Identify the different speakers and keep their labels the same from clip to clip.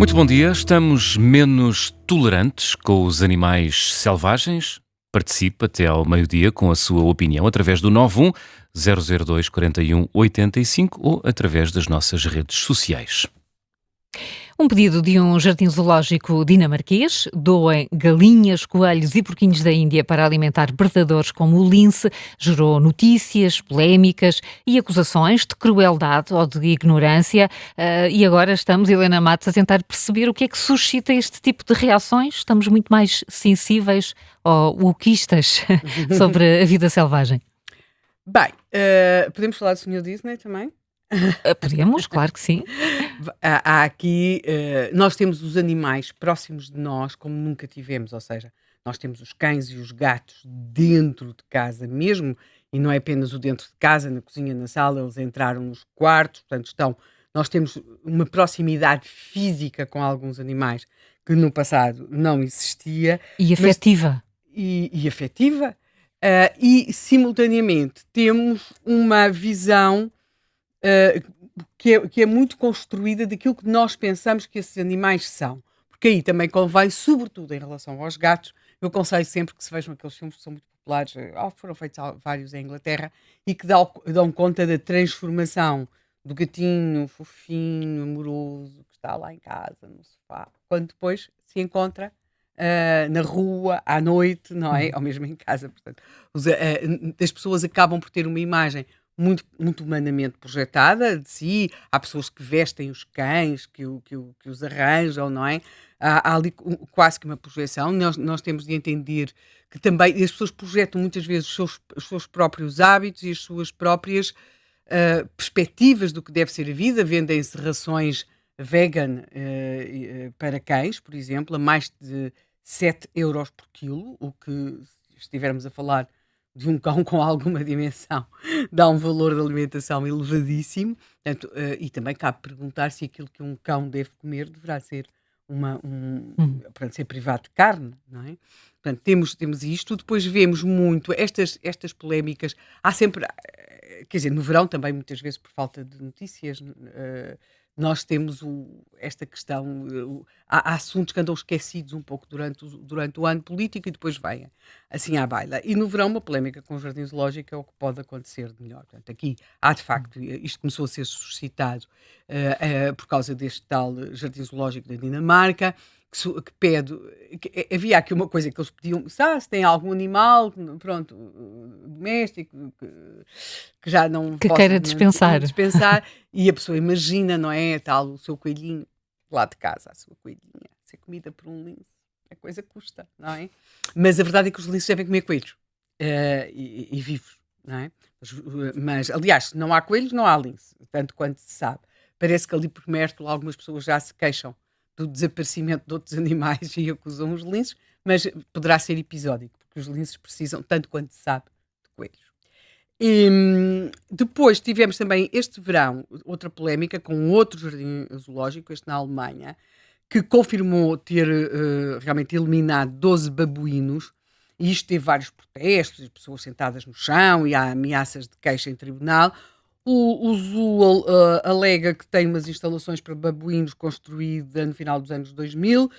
Speaker 1: Muito bom dia. Estamos menos tolerantes com os animais selvagens? Participe até ao meio-dia com a sua opinião através do 91 002 41 85 ou através das nossas redes sociais.
Speaker 2: Um pedido de um jardim zoológico dinamarquês: doem galinhas, coelhos e porquinhos da Índia para alimentar predadores como o lince, gerou notícias, polémicas e acusações de crueldade ou de ignorância. E agora estamos, Helena Matos, a tentar perceber o que é que suscita este tipo de reações. Estamos muito mais sensíveis ou wokeistas sobre a vida selvagem.
Speaker 3: Bem, podemos falar do Senhor Disney também?
Speaker 2: Podemos, claro que sim.
Speaker 3: Há aqui, nós temos os animais próximos de nós como nunca tivemos, ou seja, nós temos os cães e os gatos dentro de casa mesmo, e não é apenas o dentro de casa, na cozinha, na sala, eles entraram nos quartos, portanto nós temos uma proximidade física com alguns animais que no passado não existia,
Speaker 2: E
Speaker 3: mas
Speaker 2: afetiva.
Speaker 3: e afetiva, e simultaneamente temos uma visão que é muito construída daquilo que nós pensamos que esses animais são. Porque aí também convém, sobretudo em relação aos gatos, eu aconselho sempre que se vejam aqueles filmes que são muito populares, foram feitos vários em Inglaterra, e que dão conta da transformação do gatinho fofinho, amoroso, que está lá em casa, no sofá, quando depois se encontra na rua, à noite, não é?
Speaker 2: Uhum.
Speaker 3: Ou mesmo em casa. Portanto, as pessoas acabam por ter uma imagem muito humanamente projetada de si. Há pessoas que vestem os cães, que os arranjam, não é? Há ali quase que uma projeção. Nós temos de entender que também as pessoas projetam muitas vezes os seus próprios hábitos e as suas próprias perspectivas do que deve ser a vida. Vendem-se rações vegan para cães, por exemplo, a mais de 7 € por quilo, o que, se estivermos a falar de um cão com alguma dimensão, dá um valor de alimentação elevadíssimo. Portanto, e também cabe perguntar se aquilo que um cão deve comer deverá ser
Speaker 2: Uhum.
Speaker 3: portanto, ser privado de carne, não é? Portanto, temos isto. Depois vemos muito estas polémicas. Há sempre, quer dizer, no verão também, muitas vezes, por falta de notícias, nós temos esta questão. Há assuntos que andam esquecidos um pouco durante o ano político e depois vêm assim à baila. E no verão, uma polémica com o Jardim Zoológico é o que pode acontecer de melhor. Portanto, aqui há de facto, isto começou a ser suscitado por causa deste tal Jardim Zoológico da Dinamarca, que pede. Havia aqui uma coisa que eles pediam: se tem algum animal, pronto, doméstico, que já não
Speaker 2: Que
Speaker 3: possa
Speaker 2: queira dispensar.
Speaker 3: dispensar, e a pessoa imagina, não é? Tal, o seu coelhinho lá de casa, a sua coelhinha, ser comida por um lince. A coisa custa, não é? Mas a verdade é que os linces devem comer coelhos e vivos, não é? Mas, aliás, se não há coelhos, não há lince, tanto quanto se sabe. Parece que ali por Mértola algumas pessoas já se queixam do desaparecimento de outros animais e acusam os linces, mas poderá ser episódico, porque os linces precisam, tanto quanto se sabe, de coelhos. E depois tivemos também este verão outra polémica com outro jardim zoológico, este na Alemanha, que confirmou ter realmente eliminado 12 babuínos, e isto teve vários protestos, pessoas sentadas no chão e há ameaças de queixa em tribunal. O Zoo alega que tem umas instalações para babuínos construídas no final dos anos 2000,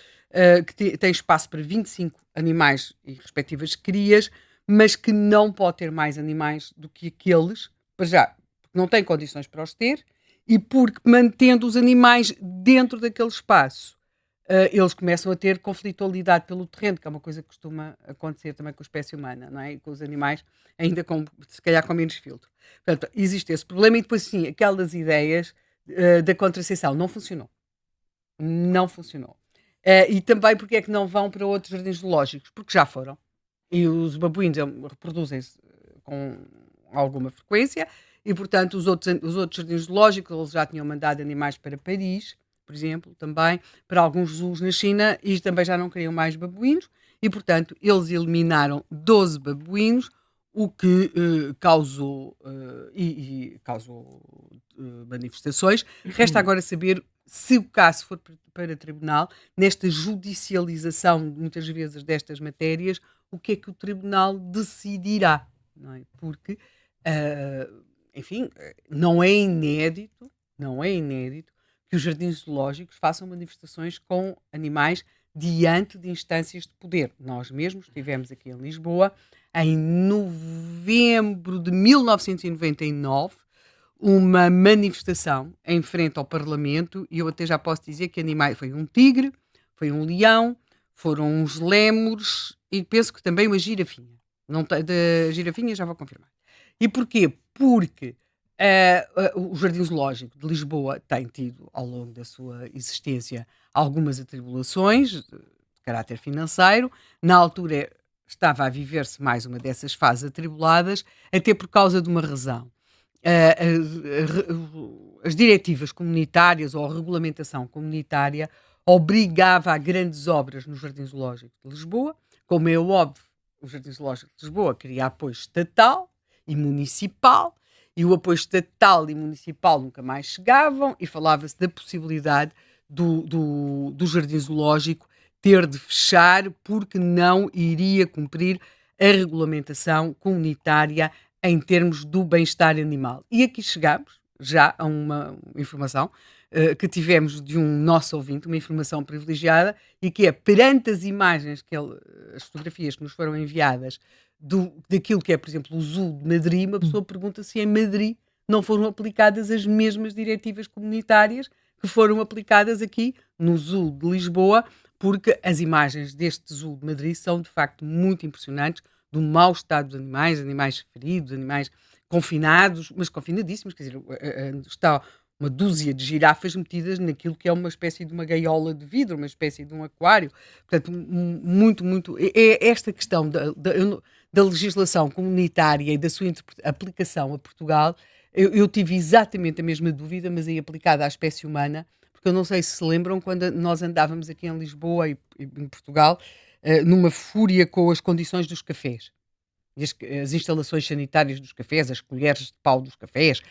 Speaker 3: que tem espaço para 25 animais e respectivas crias, mas que não pode ter mais animais do que aqueles, para já, porque não tem condições para os ter, e porque mantendo os animais dentro daquele espaço, eles começam a ter conflitualidade pelo terreno, que é uma coisa que costuma acontecer também com a espécie humana, não é? E com os animais, ainda se calhar com menos filtro. Portanto, existe esse problema e depois sim, aquelas ideias da contracepção não funcionou. Não funcionou. E também porque é que não vão para outros jardins zoológicos? Porque já foram. E os babuínos reproduzem-se com alguma frequência e, portanto, os outros jardins zoológicos, eles já tinham mandado animais para Paris, por exemplo, também, para alguns zoos na China, e também já não queriam mais babuínos, e, portanto, eles eliminaram 12 babuínos, o que causou manifestações. Resta agora saber se o caso for para tribunal, nesta judicialização, muitas vezes, destas matérias, o que é que o tribunal decidirá, não é? Porque, enfim, não é inédito que os jardins zoológicos façam manifestações com animais diante de instâncias de poder. Nós mesmos tivemos aqui em Lisboa, em novembro de 1999, uma manifestação em frente ao Parlamento, e eu até já posso dizer que animais, foi um tigre, foi um leão, foram uns lémures e penso que também uma girafinha. Não, da girafinha já vou confirmar. E porquê? Porque o Jardim Zoológico de Lisboa tem tido, ao longo da sua existência, algumas atribulações de caráter financeiro. Na altura estava a viver-se mais uma dessas fases atribuladas, até por causa de uma razão. As diretivas comunitárias ou a regulamentação comunitária obrigava a grandes obras no Jardim Zoológico de Lisboa. Como é óbvio, o Jardim Zoológico de Lisboa queria apoio estatal e municipal, e o apoio estatal e municipal nunca mais chegavam, e falava-se da possibilidade do Jardim Zoológico ter de fechar porque não iria cumprir a regulamentação comunitária em termos do bem-estar animal. E aqui chegamos já a uma informação que tivemos de um nosso ouvinte, uma informação privilegiada, e que é, perante as imagens, as fotografias que nos foram enviadas daquilo que é, por exemplo, o Zoo de Madrid, uma pessoa pergunta se em Madrid não foram aplicadas as mesmas diretivas comunitárias que foram aplicadas aqui no Zoo de Lisboa, porque as imagens deste Zoo de Madrid são, de facto, muito impressionantes, do mau estado dos animais feridos, animais confinados, mas confinadíssimos, quer dizer, está uma dúzia de girafas metidas naquilo que é uma espécie de uma gaiola de vidro, uma espécie de um aquário. Portanto, muito. É esta questão da legislação comunitária e da sua aplicação a Portugal. Eu tive exatamente a mesma dúvida, mas aí aplicada à espécie humana, porque eu não sei se lembram quando nós andávamos aqui em Lisboa e em Portugal, numa fúria com as condições dos cafés. As instalações sanitárias dos cafés, as colheres de pau dos cafés,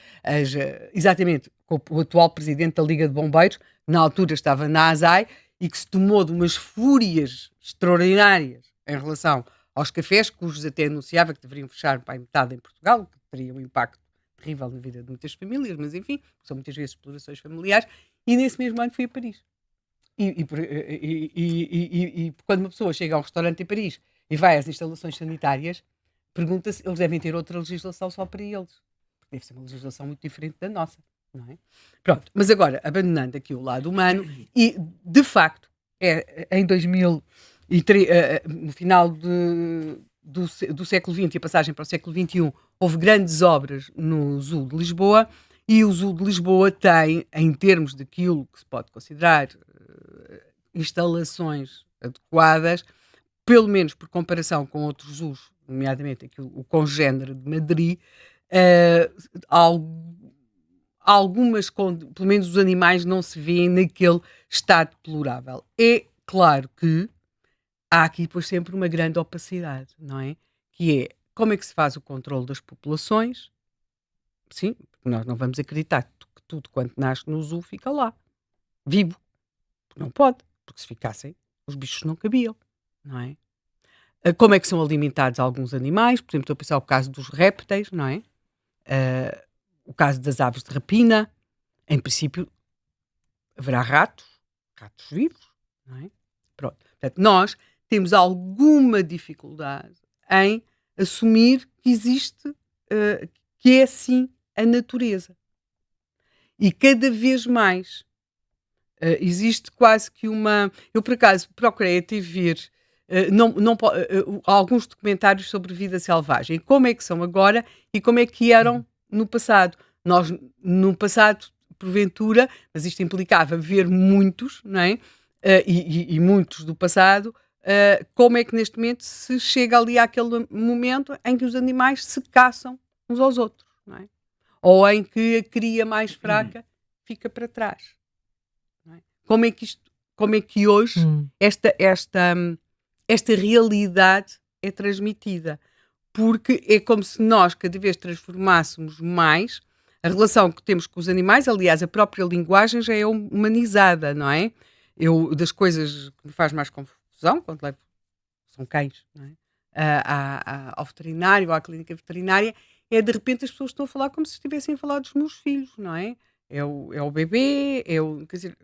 Speaker 3: exatamente, com o atual presidente da Liga de Bombeiros, na altura estava na ASAI, e que se tomou de umas fúrias extraordinárias em relação aos cafés, cujos até anunciava que deveriam fechar para a metade em Portugal, que teria um impacto terrível na vida de muitas famílias, mas enfim, são muitas vezes explorações familiares, e nesse mesmo ano fui a Paris. E quando uma pessoa chega a um restaurante em Paris e vai às instalações sanitárias, pergunta-se, eles devem ter outra legislação só para eles. Deve ser uma legislação muito diferente da nossa, não é? Pronto, mas agora, abandonando aqui o lado humano, e de facto, em 2003, no final do século XX e a passagem para o século XXI, houve grandes obras no Zoo de Lisboa, e o Zoo de Lisboa tem, em termos daquilo que se pode considerar instalações adequadas, pelo menos por comparação com outros zoos, nomeadamente aqui, o congénere de Madrid, algumas, pelo menos os animais não se veem naquele estado deplorável. É claro que há aqui depois sempre uma grande opacidade, não é? Que é, como é que se faz o controle das populações? Sim, porque nós não vamos acreditar que tudo quanto nasce no zoo fica lá, vivo. Não pode, porque se ficassem, os bichos não cabiam, não é? Como é que são alimentados alguns animais? Por exemplo, estou a pensar o caso dos répteis, não é? O caso das aves de rapina. Em princípio, haverá ratos vivos, não é? Pronto. Portanto, nós temos alguma dificuldade em assumir que existe, que é assim a natureza. E cada vez mais existe quase que uma... Eu, por acaso, procurei até ver alguns documentários sobre vida selvagem, como é que são agora e como é que eram no passado. Nós, no passado, porventura, mas isto implicava ver muitos, não é? E muitos do passado, como é que neste momento se chega ali àquele momento em que os animais se caçam uns aos outros, não é? Ou em que a cria mais fraca fica para trás. Não é? Como é que hoje esta realidade é transmitida? Porque é como se nós cada vez transformássemos mais a relação que temos com os animais. Aliás, a própria linguagem já é humanizada, não é? Das coisas que me faz mais confusão quando levo, são cães, não é? Ao veterinário, à clínica veterinária, é de repente as pessoas estão a falar como se estivessem a falar dos meus filhos, não é? é o bebê, quer dizer,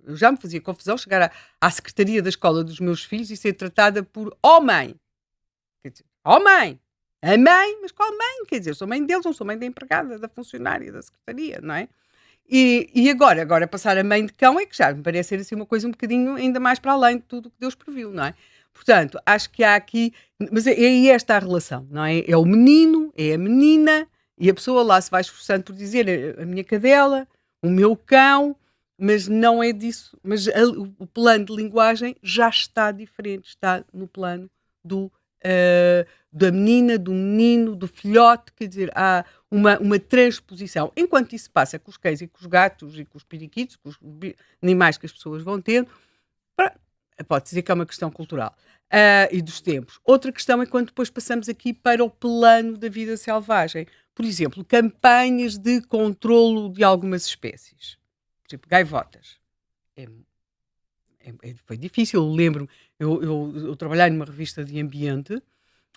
Speaker 3: eu já me fazia confusão chegar à secretaria da escola dos meus filhos e ser tratada por mãe. Quer dizer, mãe! A mãe, mas qual mãe? Quer dizer, eu sou mãe deles, não sou mãe da empregada, da funcionária, da secretaria, não é? E agora passar a mãe de cão é que já me parece ser assim uma coisa um bocadinho ainda mais para além de tudo o que Deus previu, não é? Portanto, acho que há aqui, mas é aí esta a relação, não é? É o menino, é a menina, e a pessoa lá se vai esforçando por dizer a minha cadela, o meu cão, mas não é disso. Mas o plano de linguagem já está diferente, está no plano da menina, do menino, do filhote, quer dizer, há uma transposição. Enquanto isso passa com os cães e com os gatos e com os periquitos, com os animais que as pessoas vão tendo, pode dizer que é uma questão cultural e dos tempos. Outra questão é quando depois passamos aqui para o plano da vida selvagem. Por exemplo, campanhas de controlo de algumas espécies. Por exemplo, gaivotas. Foi difícil, eu lembro-me, eu trabalhei numa revista de ambiente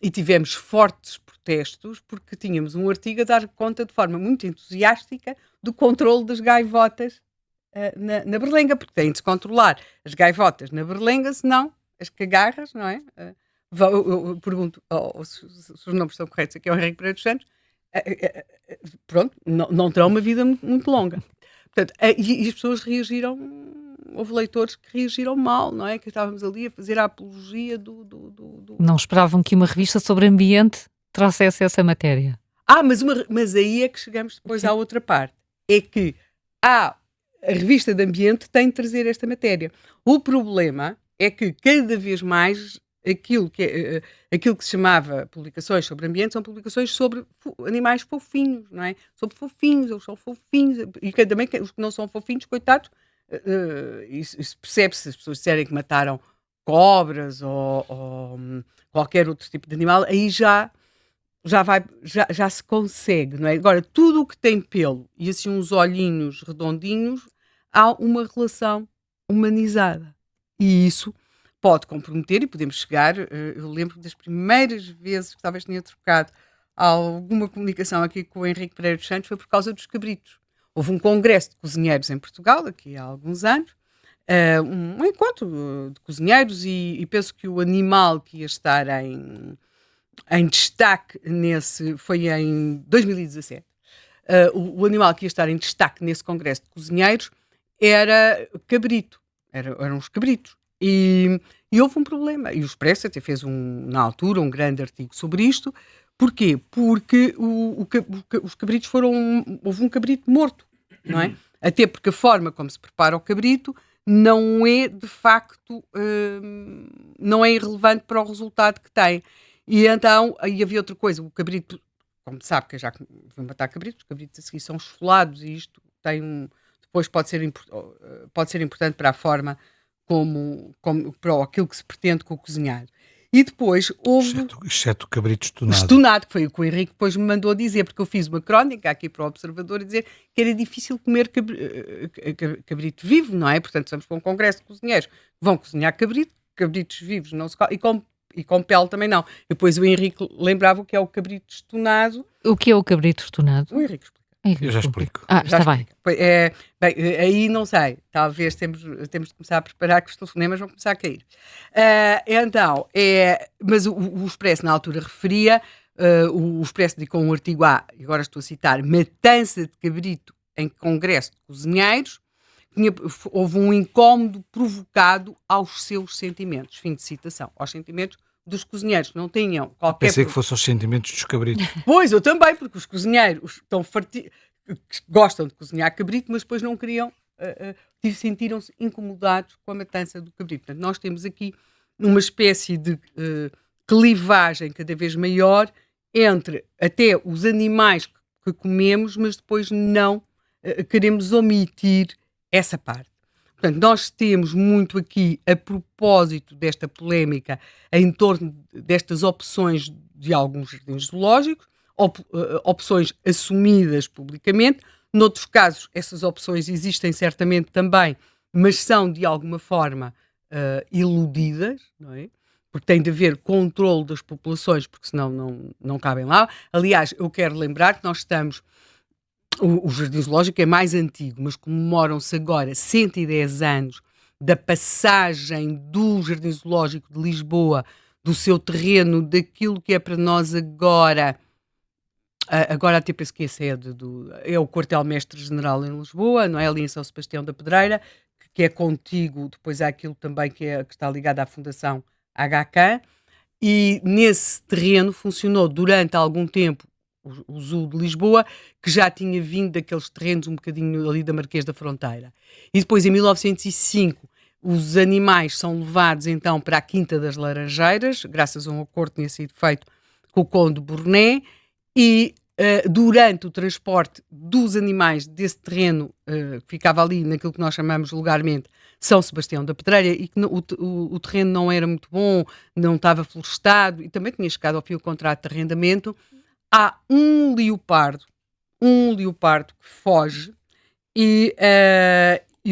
Speaker 3: e tivemos fortes protestos porque tínhamos um artigo a dar conta de forma muito entusiástica do controle das gaivotas na berlenga, porque têm de se controlar as gaivotas na berlenga, senão as cagarras, não é? Eu pergunto se os nomes estão corretos, aqui é o Henrique Pereira dos Santos, pronto, não terão uma vida muito, muito longa. Portanto, e as pessoas reagiram, houve leitores que reagiram mal, não é? Que estávamos ali a fazer a apologia do...
Speaker 2: Não esperavam que uma revista sobre ambiente trouxesse essa matéria.
Speaker 3: Mas aí é que chegamos depois à outra parte. É que a revista de ambiente tem de trazer esta matéria. O problema é que cada vez mais aquilo que se chamava publicações sobre ambiente são publicações sobre animais fofinhos, não é? Sobre fofinhos, eles são fofinhos, e também os que não são fofinhos, coitados, isso percebe-se, se as pessoas disserem que mataram cobras ou qualquer outro tipo de animal, aí já se consegue, não é? Agora, tudo o que tem pelo e assim uns olhinhos redondinhos, há uma relação humanizada. E isso pode comprometer e podemos chegar, eu lembro das primeiras vezes que talvez tenha trocado alguma comunicação aqui com o Henrique Pereira dos Santos foi por causa dos cabritos. Houve um congresso de cozinheiros em Portugal, aqui há alguns anos, um encontro de cozinheiros e penso que o animal que ia estar em destaque foi em 2017. O animal que ia estar em destaque nesse congresso de cozinheiros era cabrito, eram os cabritos. E houve um problema, e o Expresso até fez na altura um grande artigo sobre isto. Porquê? Porque os cabritos houve um cabrito morto, não é? Até porque a forma como se prepara o cabrito não é de facto, não é irrelevante para o resultado que tem. E então, aí havia outra coisa, o cabrito, como sabe que eu já fui matar cabritos, os cabritos a seguir são esfolados e isto depois pode ser importante para a forma como para aquilo que se pretende com o cozinhar. E depois houve...
Speaker 4: Exceto o cabrito estunado.
Speaker 3: Estunado, que foi o que o Henrique depois me mandou dizer, porque eu fiz uma crónica aqui para o Observador a dizer que era difícil comer cabrito vivo, não é? Portanto, estamos para um congresso de cozinheiros que vão cozinhar cabritos vivos não se e com pele também não. Depois o Henrique lembrava o que é o cabrito estunado.
Speaker 2: O que é o cabrito estunado?
Speaker 3: O Henrique explica.
Speaker 4: Eu já explico.
Speaker 2: Está bem.
Speaker 3: Bem, aí não sei. Talvez temos de começar a preparar que os telefonemas vão começar a cair. Mas o Expresso na altura referia, o Expresso dedicou um artigo e agora estou a citar, matança de cabrito em congresso de cozinheiros. Houve um incómodo provocado aos seus sentimentos. Fim de citação. Aos sentimentos dos cozinheiros que não tinham qualquer...
Speaker 4: Pensei que fossem os sentimentos dos cabritos.
Speaker 3: Pois, eu também, porque os cozinheiros gostam de cozinhar cabrito, mas depois não queriam, sentiram-se incomodados com a matança do cabrito. Portanto, nós temos aqui uma espécie de clivagem cada vez maior entre até os animais que comemos, mas depois não queremos omitir essa parte. Portanto, nós temos muito aqui, a propósito desta polémica, em torno destas opções de alguns jardins zoológicos, opções assumidas publicamente. Noutros casos, essas opções existem certamente também, mas são de alguma forma iludidas, não é? Porque tem de haver controle das populações, porque senão não cabem lá. Aliás, eu quero lembrar que nós estamos o Jardim Zoológico é mais antigo, mas comemoram-se agora 110 anos da passagem do Jardim Zoológico de Lisboa, do seu terreno, daquilo que é para nós agora, agora até penso que é a sede é o quartel-mestre-general em Lisboa, não é? Ali em São Sebastião da Pedreira, que é contíguo, depois há aquilo também que está ligado à Fundação HK, e nesse terreno funcionou durante algum tempo o Zoo de Lisboa, que já tinha vindo daqueles terrenos um bocadinho ali da Marquês da Fronteira. E depois, em 1905, os animais são levados então para a Quinta das Laranjeiras, graças a um acordo que tinha sido feito com o Conde Burné, e durante o transporte dos animais desse terreno, que ficava ali naquilo que nós chamamos vulgarmente São Sebastião da Pedreira, e que o terreno não era muito bom, não estava florestado, e também tinha chegado ao fim o contrato de arrendamento, há um leopardo que foge e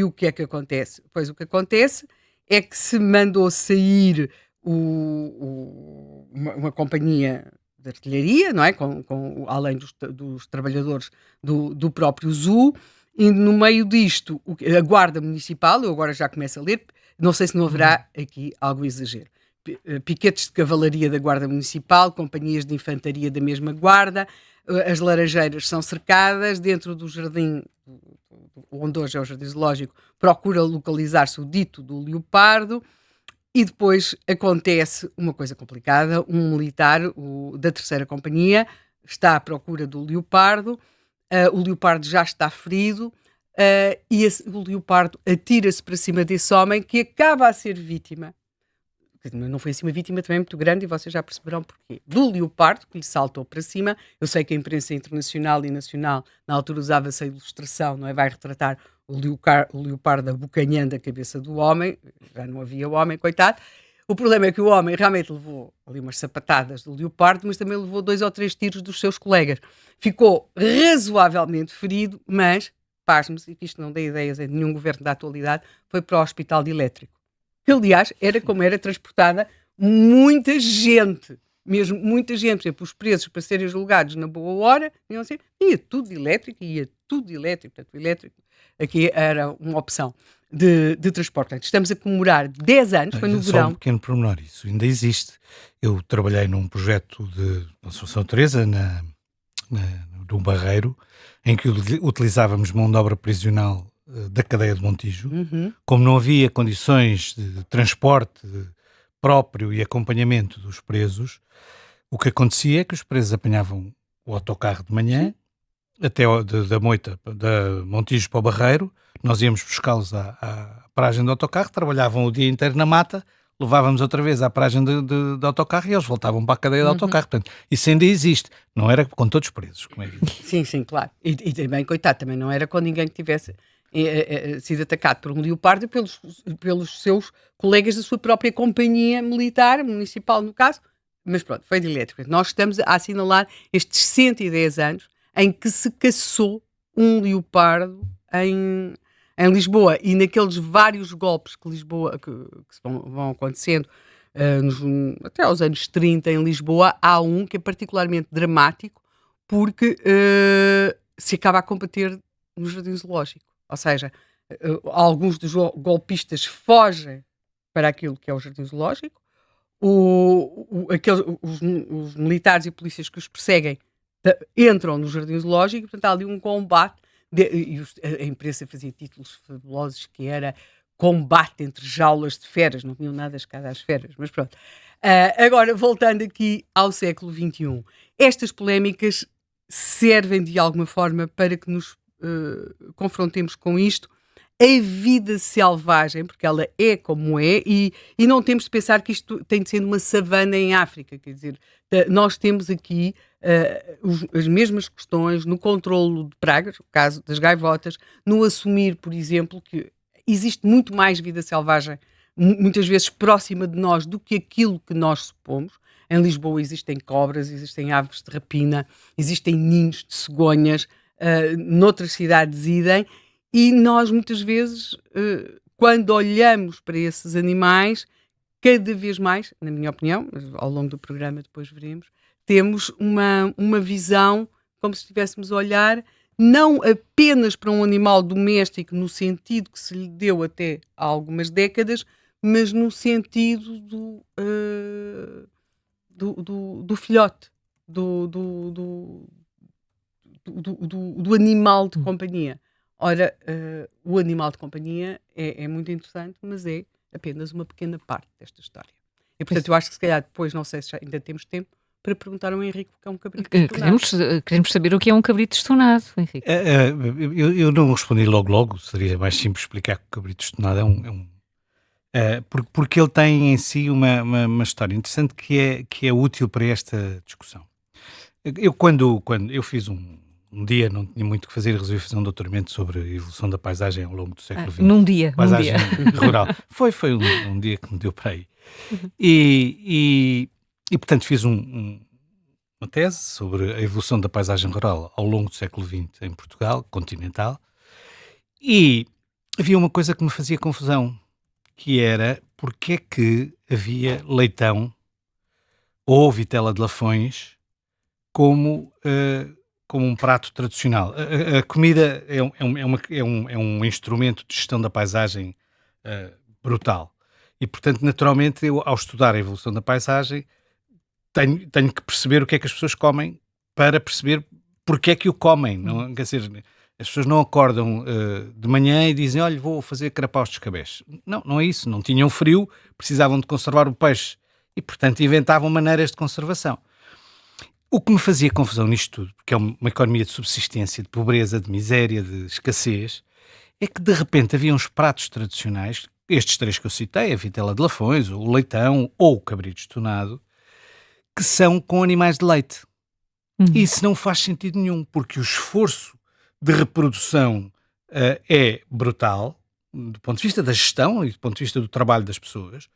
Speaker 3: o que é que acontece? Pois o que acontece é que se mandou sair uma companhia de artilharia, não é? Além dos trabalhadores do próprio zoo, e no meio disto, a Guarda Municipal, eu agora já começo a ler, não sei se não haverá aqui algum exagero. Piquetes de cavalaria da Guarda Municipal, companhias de infantaria da mesma Guarda, as laranjeiras são cercadas, dentro do jardim, onde hoje é o Jardim Zoológico, procura localizar-se o dito do leopardo, e depois acontece uma coisa complicada, um militar da terceira companhia está à procura do leopardo, o leopardo já está ferido, e o leopardo atira-se para cima desse homem, que acaba a ser vítima. Não foi assim uma vítima também muito grande, e vocês já perceberão porquê. Do leopardo, que lhe saltou para cima. Eu sei que a imprensa internacional e nacional, na altura, usava-se a ilustração, não é? Vai retratar o leopardo abocanhando a cabeça do homem. Já não havia o homem, coitado. O problema é que o homem realmente levou ali umas sapatadas do leopardo, mas também levou 2 ou 3 tiros dos seus colegas. Ficou razoavelmente ferido, mas, pasme-se, e que isto não dê ideias a nenhum governo da atualidade, foi para o Hospital de Elétrico. Que, aliás, era como era transportada muita gente, mesmo muita gente. Por exemplo, os presos para serem julgados na boa hora, ia tudo elétrico. Portanto, o elétrico aqui era uma opção de transporte. Portanto, estamos a comemorar 10 anos, foi no verão.
Speaker 4: Só um pequeno pormenor, isso ainda existe. Eu trabalhei num projeto de São Teresa, num barreiro, em que utilizávamos mão de obra prisional da cadeia de Montijo. Como não havia condições de transporte próprio e acompanhamento dos presos, o que acontecia é que os presos apanhavam o autocarro de manhã, até da Moita, da Montijo para o Barreiro, nós íamos buscá-los à paragem do autocarro, trabalhavam o dia inteiro na mata, levávamos outra vez à paragem de autocarro e eles voltavam para a cadeia de autocarro. Portanto, isso ainda existe. Não era com todos presos, como é evidente.
Speaker 3: Sim, claro. E também, coitado, também não era com ninguém que tivesse sido atacado por um leopardo e pelos seus colegas da sua própria companhia militar, municipal no caso, mas pronto, foi de elétrico. Nós estamos a assinalar estes 110 anos em que se caçou um leopardo em Lisboa, e naqueles vários golpes que Lisboa que vão acontecendo até aos anos 30 em Lisboa, há um que é particularmente dramático porque se acaba a combater no Jardim Zoológico. Ou seja, alguns dos golpistas fogem para aquilo que é o Jardim Zoológico, os militares e polícias que os perseguem entram no Jardim Zoológico, portanto há ali um combate, a imprensa fazia títulos fabulosos que era combate entre jaulas de feras, não tinham nada chegado às feras, mas pronto. Agora, voltando aqui ao século XXI, estas polémicas servem de alguma forma para que nos confrontemos com isto, a vida selvagem, porque ela é como é, e não temos de pensar que isto tem de ser uma savana em África, quer dizer, nós temos aqui as mesmas questões no controlo de pragas, o caso das gaivotas, no assumir, por exemplo, que existe muito mais vida selvagem, muitas vezes próxima de nós do que aquilo que nós supomos. Em Lisboa existem cobras, existem aves de rapina, existem ninhos de cegonhas, noutras cidades idem, e nós muitas vezes, quando olhamos para esses animais, cada vez mais, na minha opinião, mas ao longo do programa depois veremos, temos uma visão como se estivéssemos a olhar não apenas para um animal doméstico no sentido que se lhe deu até há algumas décadas, mas no sentido do filhote, do animal de companhia. Ora, o animal de companhia é muito interessante, mas é apenas uma pequena parte desta história. E, portanto, eu acho que se calhar depois, não sei se ainda temos tempo, para perguntar ao Henrique o que é um cabrito estonado.
Speaker 2: Queremos saber o que é um cabrito estonado, Henrique.
Speaker 4: Eu não respondi logo, seria mais simples explicar que o cabrito estonado porque ele tem em si uma história interessante que é útil para esta discussão. Eu quando eu fiz um dia, não tinha muito o que fazer, resolvi fazer um doutoramento sobre a evolução da paisagem ao longo do século XX.
Speaker 2: Num dia.
Speaker 4: Paisagem rural. Foi um dia que me deu para aí. E portanto, fiz uma tese sobre a evolução da paisagem rural ao longo do século XX em Portugal, continental, e havia uma coisa que me fazia confusão, que era porque é que havia leitão ou vitela de Lafões como um prato tradicional. A comida é um instrumento de gestão da paisagem brutal. E, portanto, naturalmente, eu, ao estudar a evolução da paisagem, tenho que perceber o que é que as pessoas comem para perceber porque é que o comem. Não, quer dizer, as pessoas não acordam de manhã e dizem, olha, vou fazer carapaus de escabeche. Não é isso. Não tinham frio, precisavam de conservar o peixe e, portanto, inventavam maneiras de conservação. O que me fazia confusão nisto tudo, porque é uma economia de subsistência, de pobreza, de miséria, de escassez, é que de repente havia uns pratos tradicionais, estes três que eu citei, a vitela de Lafões, o leitão ou o cabrito estonado, que são com animais de leite. E isso não faz sentido nenhum, porque o esforço de reprodução é brutal, do ponto de vista da gestão e do ponto de vista do trabalho das pessoas.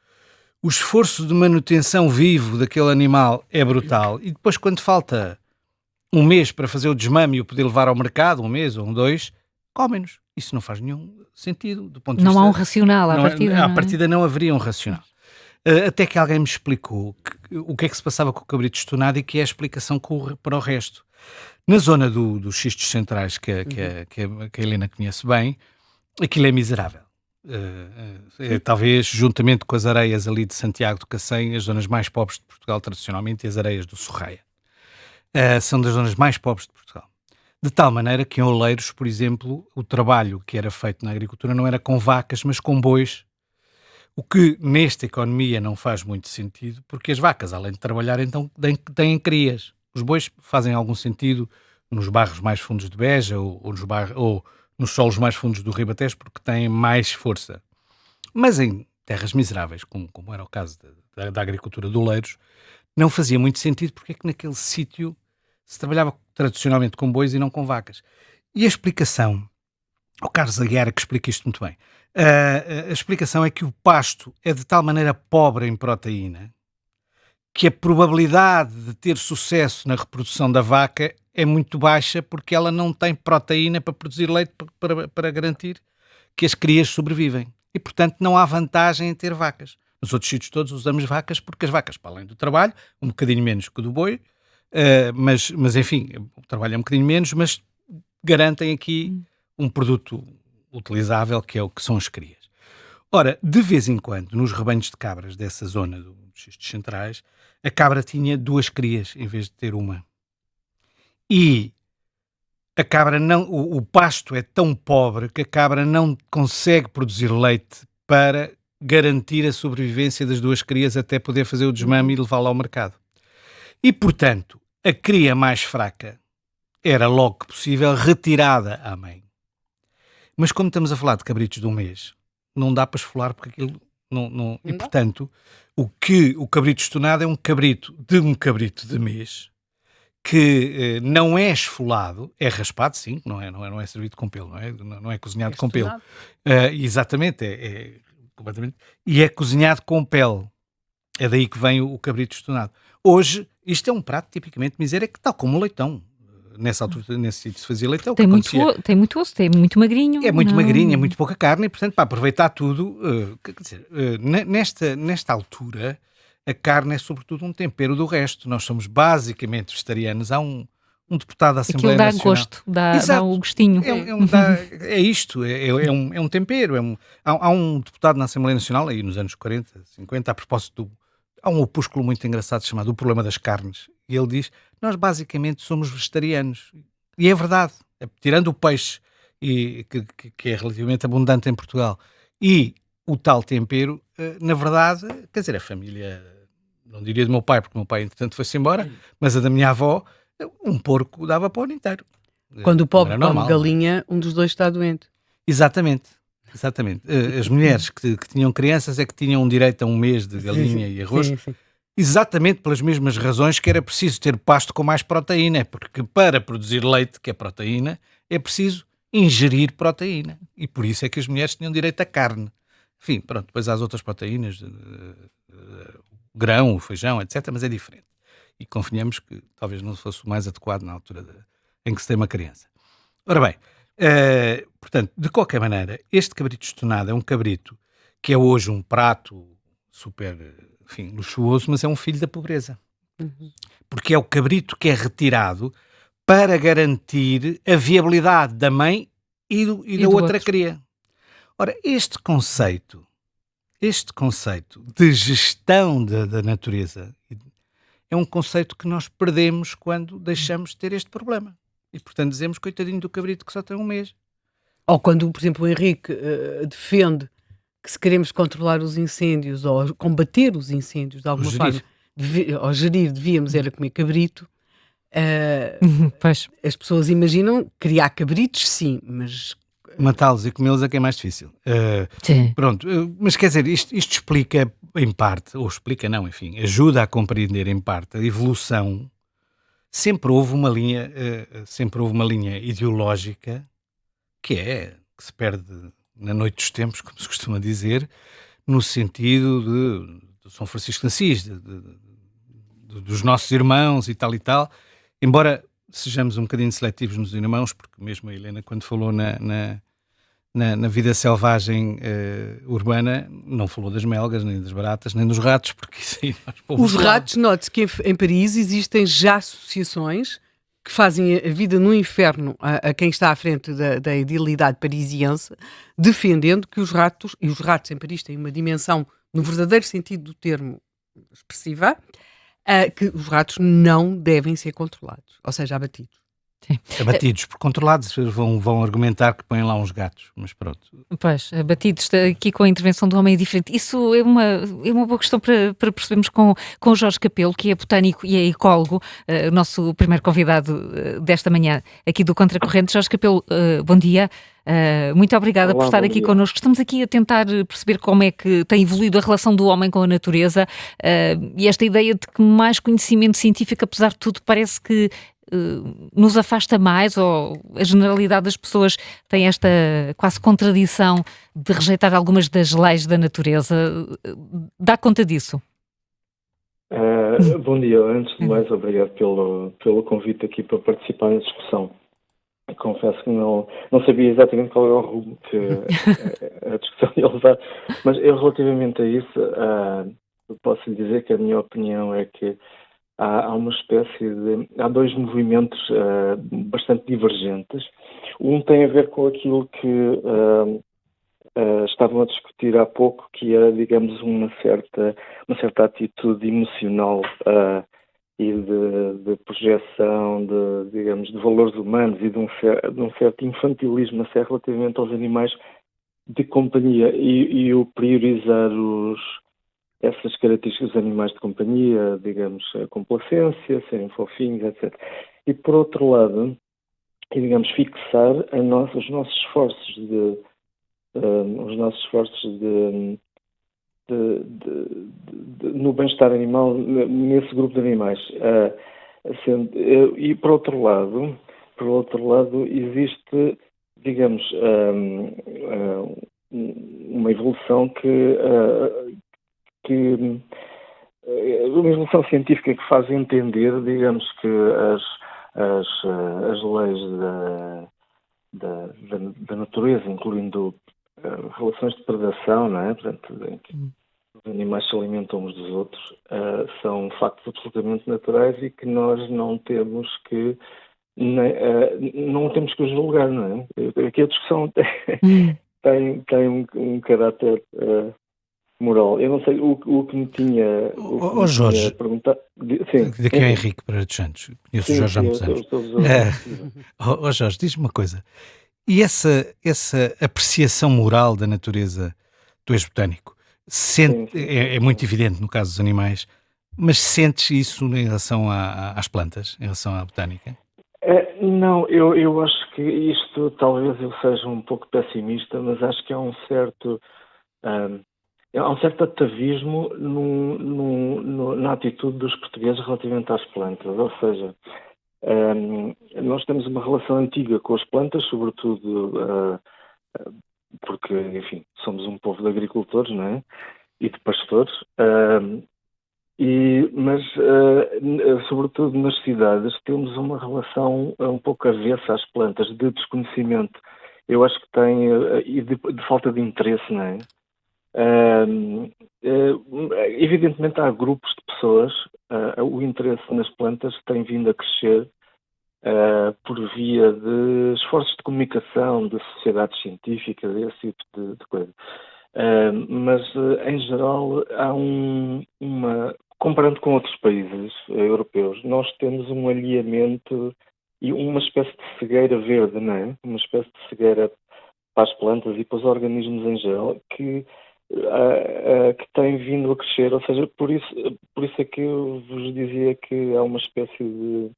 Speaker 4: O esforço de manutenção vivo daquele animal é brutal. E depois, quando falta um mês para fazer o desmame e o poder levar ao mercado, um mês ou 2, comem-nos. Isso não faz nenhum sentido. Do ponto de vista,
Speaker 2: não há um racional à partida.
Speaker 4: À partida não haveria um racional. Até que alguém me explicou o que é que se passava com o cabrito estonado e que é a explicação para o resto. Na zona dos xistos centrais, que a Helena conhece bem, aquilo é miserável. Talvez, juntamente com as areias ali de Santiago do Cacém, as zonas mais pobres de Portugal, tradicionalmente, e as areias do Sorreia. São das zonas mais pobres de Portugal. De tal maneira que em Oleiros, por exemplo, o trabalho que era feito na agricultura não era com vacas, mas com bois, o que nesta economia não faz muito sentido, porque as vacas, além de trabalhar, então têm crias. Os bois fazem algum sentido nos barros mais fundos de Beja ou nos solos mais fundos do Ribatejo, porque têm mais força. Mas em terras miseráveis, como era o caso da agricultura de Oleiros, não fazia muito sentido, porque é que naquele sítio se trabalhava tradicionalmente com bois e não com vacas. E a explicação, o Carlos Aguiar que explica isto muito bem, a explicação é que o pasto é de tal maneira pobre em proteína que a probabilidade de ter sucesso na reprodução da vaca é muito baixa, porque ela não tem proteína para produzir leite para garantir que as crias sobrevivem. E, portanto, não há vantagem em ter vacas. Nos outros sítios todos usamos vacas, porque as vacas, para além do trabalho, um bocadinho menos que o do boi, mas enfim, o trabalho é um bocadinho menos, mas garantem aqui um produto utilizável, que é o que são as crias. Ora, de vez em quando, nos rebanhos de cabras dessa zona dos xistos centrais, a cabra tinha 2 crias em vez de ter uma. E a cabra o pasto é tão pobre que a cabra não consegue produzir leite para garantir a sobrevivência das 2 crias até poder fazer o desmame e levá-la ao mercado. E, portanto, a cria mais fraca era logo que possível retirada à mãe. Mas como estamos a falar de cabritos de um mês, não dá para esfolar porque aquilo não e, portanto, o cabrito estonado é um cabrito de mês que não é esfolado, é raspado, sim, não é servido com pelo, não é cozinhado com pelo. Exatamente, é completamente. E é cozinhado com pele. É daí que vem o cabrito estonado. Hoje, isto é um prato tipicamente miséria, que tal como o leitão. Nessa altura, nesse sítio se fazia leitão.
Speaker 2: Tem muito osso, tem muito magrinho.
Speaker 4: É muito magrinho, é muito pouca carne, e portanto, para aproveitar tudo, quer dizer, nesta altura, a carne é sobretudo um tempero do resto. Nós somos basicamente vegetarianos há um um deputado da
Speaker 2: Aquilo
Speaker 4: Assembleia
Speaker 2: dá
Speaker 4: Nacional...
Speaker 2: gosto, dá
Speaker 4: Exato.
Speaker 2: o gostinho.
Speaker 4: É isto, é um tempero. Há um deputado na Assembleia Nacional, aí nos anos 40, 50, a propósito há um opúsculo muito engraçado chamado O Problema das Carnes, e ele diz, nós basicamente somos vegetarianos. E é verdade, tirando o peixe, que é relativamente abundante em Portugal, e o tal tempero, na verdade, quer dizer, a família, não diria do meu pai, porque o meu pai entretanto foi-se embora, mas a da minha avó, um porco dava para o ano inteiro.
Speaker 3: Quando o pobre
Speaker 4: Não era
Speaker 3: come
Speaker 4: normal,
Speaker 3: galinha, um dos dois está doente.
Speaker 4: Exatamente. As mulheres que tinham crianças é que tinham direito a um mês de galinha e arroz,
Speaker 3: Sim.
Speaker 4: exatamente pelas mesmas razões que era preciso ter pasto com mais proteína, porque para produzir leite, que é proteína, é preciso ingerir proteína. E por isso é que as mulheres tinham direito a carne. Enfim, pronto, depois há as outras proteínas, o grão, o feijão, etc., mas é diferente. E convenhamos que talvez não fosse o mais adequado na altura em que se tem uma criança. Ora bem, portanto, de qualquer maneira, este cabrito estonado é um cabrito que é hoje um prato super, enfim, luxuoso, mas é um filho da pobreza. Porque é o cabrito que é retirado para garantir a viabilidade da mãe e da
Speaker 2: do
Speaker 4: outra
Speaker 2: outro.
Speaker 4: cria. Ora, este conceito de gestão da natureza é um conceito que nós perdemos quando deixamos de ter este problema. E, portanto, dizemos, coitadinho do cabrito que só tem um mês.
Speaker 3: Ou quando, por exemplo, o Henrique defende que se queremos controlar os incêndios ou combater os incêndios de alguma
Speaker 4: gerir.
Speaker 3: forma, ou gerir, devíamos era comer cabrito.
Speaker 2: Pois.
Speaker 3: As pessoas imaginam criar cabritos, sim, mas
Speaker 4: Matá-los e comê-los é que é mais difícil.
Speaker 2: Sim.
Speaker 4: Pronto, mas quer dizer, isto explica em parte, ou explica não, enfim, ajuda a compreender em parte a evolução. Sempre houve uma linha ideológica que se perde na noite dos tempos, como se costuma dizer, no sentido de São Francisco de Assis, dos nossos irmãos e tal, embora sejamos um bocadinho seletivos nos irmãos, porque mesmo a Helena, quando falou na vida selvagem urbana, não falou das melgas, nem das baratas, nem dos ratos, porque isso aí nós pomos
Speaker 3: os
Speaker 4: lá.
Speaker 3: ratos, note-se que em Paris existem já associações que fazem a vida no inferno a quem está à frente da idilidade parisiense, defendendo que os ratos em Paris têm uma dimensão, no verdadeiro sentido do termo, expressiva, que os ratos não devem ser controlados, ou seja, abatidos.
Speaker 4: Abatidos por controlados, vão argumentar que põem lá uns gatos, mas pronto.
Speaker 2: Pois, abatidos aqui com a intervenção do homem é diferente. Isso é uma boa questão para percebermos com o Jorge Capelo, que é botânico e é ecólogo, o nosso primeiro convidado desta manhã aqui do Contracorrente. Jorge Capelo, bom dia. Muito obrigada por estar aqui connosco. Estamos aqui a tentar perceber como é que tem evoluído a relação do homem com a natureza e esta ideia de que mais conhecimento científico, apesar de tudo, parece que nos afasta mais, ou a generalidade das pessoas tem esta quase contradição de rejeitar algumas das leis da natureza. Dá conta disso?
Speaker 5: Bom dia. Antes de mais, obrigado pelo convite aqui para participar na discussão. Confesso que não sabia exatamente qual era o rumo que a discussão ia levar, mas eu, relativamente a isso, posso lhe dizer que a minha opinião é que há uma espécie de... Há dois movimentos bastante divergentes. Um tem a ver com aquilo que estavam a discutir há pouco, que era, digamos, uma certa atitude emocional e de projeção de valores humanos e de um certo infantilismo até relativamente aos animais de companhia e o priorizar essas características dos animais de companhia, digamos, a complacência, serem fofinhos, etc. E, por outro lado, digamos, fixar os nossos esforços no bem-estar animal nesse grupo de animais. E, por outro lado, existe, digamos, uma evolução uma evolução científica que faz entender, digamos, que as leis da natureza, incluindo relações de predação, não é? Portanto, em que os animais se alimentam uns dos outros, são factos absolutamente naturais e que nós não temos que não temos que o julgar, não é? Aqui a discussão
Speaker 2: Hum.
Speaker 5: tem um caráter moral. Eu não sei o que me tinha,
Speaker 4: Jorge,
Speaker 5: perguntado. Sim,
Speaker 4: daqui é o Henrique Pereira dos Santos, conheço o Jorge há muitos anos. Jorge, diz-me uma coisa, e essa apreciação moral da natureza, tu és botânico,
Speaker 5: Sim.
Speaker 4: É muito evidente no caso dos animais, mas sentes isso em relação às plantas, em relação à botânica?
Speaker 5: Não, eu acho que isto, talvez eu seja um pouco pessimista, mas acho que há um certo atavismo na atitude dos portugueses relativamente às plantas. Ou seja, nós temos uma relação antiga com as plantas, sobretudo porque, enfim, somos um povo de agricultores, não é? E de pastores. Mas, sobretudo nas cidades, temos uma relação um pouco avessa às plantas, de desconhecimento. Eu acho que tem, e de falta de interesse, não é? Evidentemente há grupos de pessoas, o interesse nas plantas tem vindo a crescer por via de esforços de comunicação, de sociedades científicas, esse tipo de coisa. Mas, em geral, há comparando com outros países europeus, nós temos um alheamento e uma espécie de cegueira verde, não é? Uma espécie de cegueira para as plantas e para os organismos em geral, que tem vindo a crescer. Ou seja, por isso é que eu vos dizia que há uma espécie de...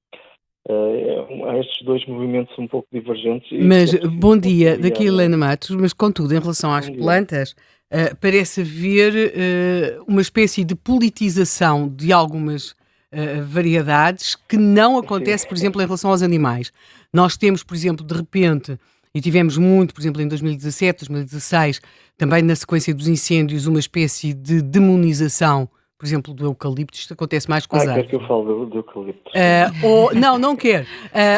Speaker 5: há estes dois movimentos um pouco divergentes.
Speaker 3: Mas, bom dia, daqui Helena Matos, mas contudo, em relação às plantas, parece haver uma espécie de politização de algumas variedades que não acontece, por exemplo, em relação aos animais. Nós temos, por exemplo, de repente, e tivemos muito, por exemplo, em 2017, 2016, também na sequência dos incêndios, uma espécie de demonização, por exemplo, do eucalipto. Isto acontece mais com as árvores.
Speaker 5: Quer que eu fale do eucalipto?
Speaker 3: Não quer.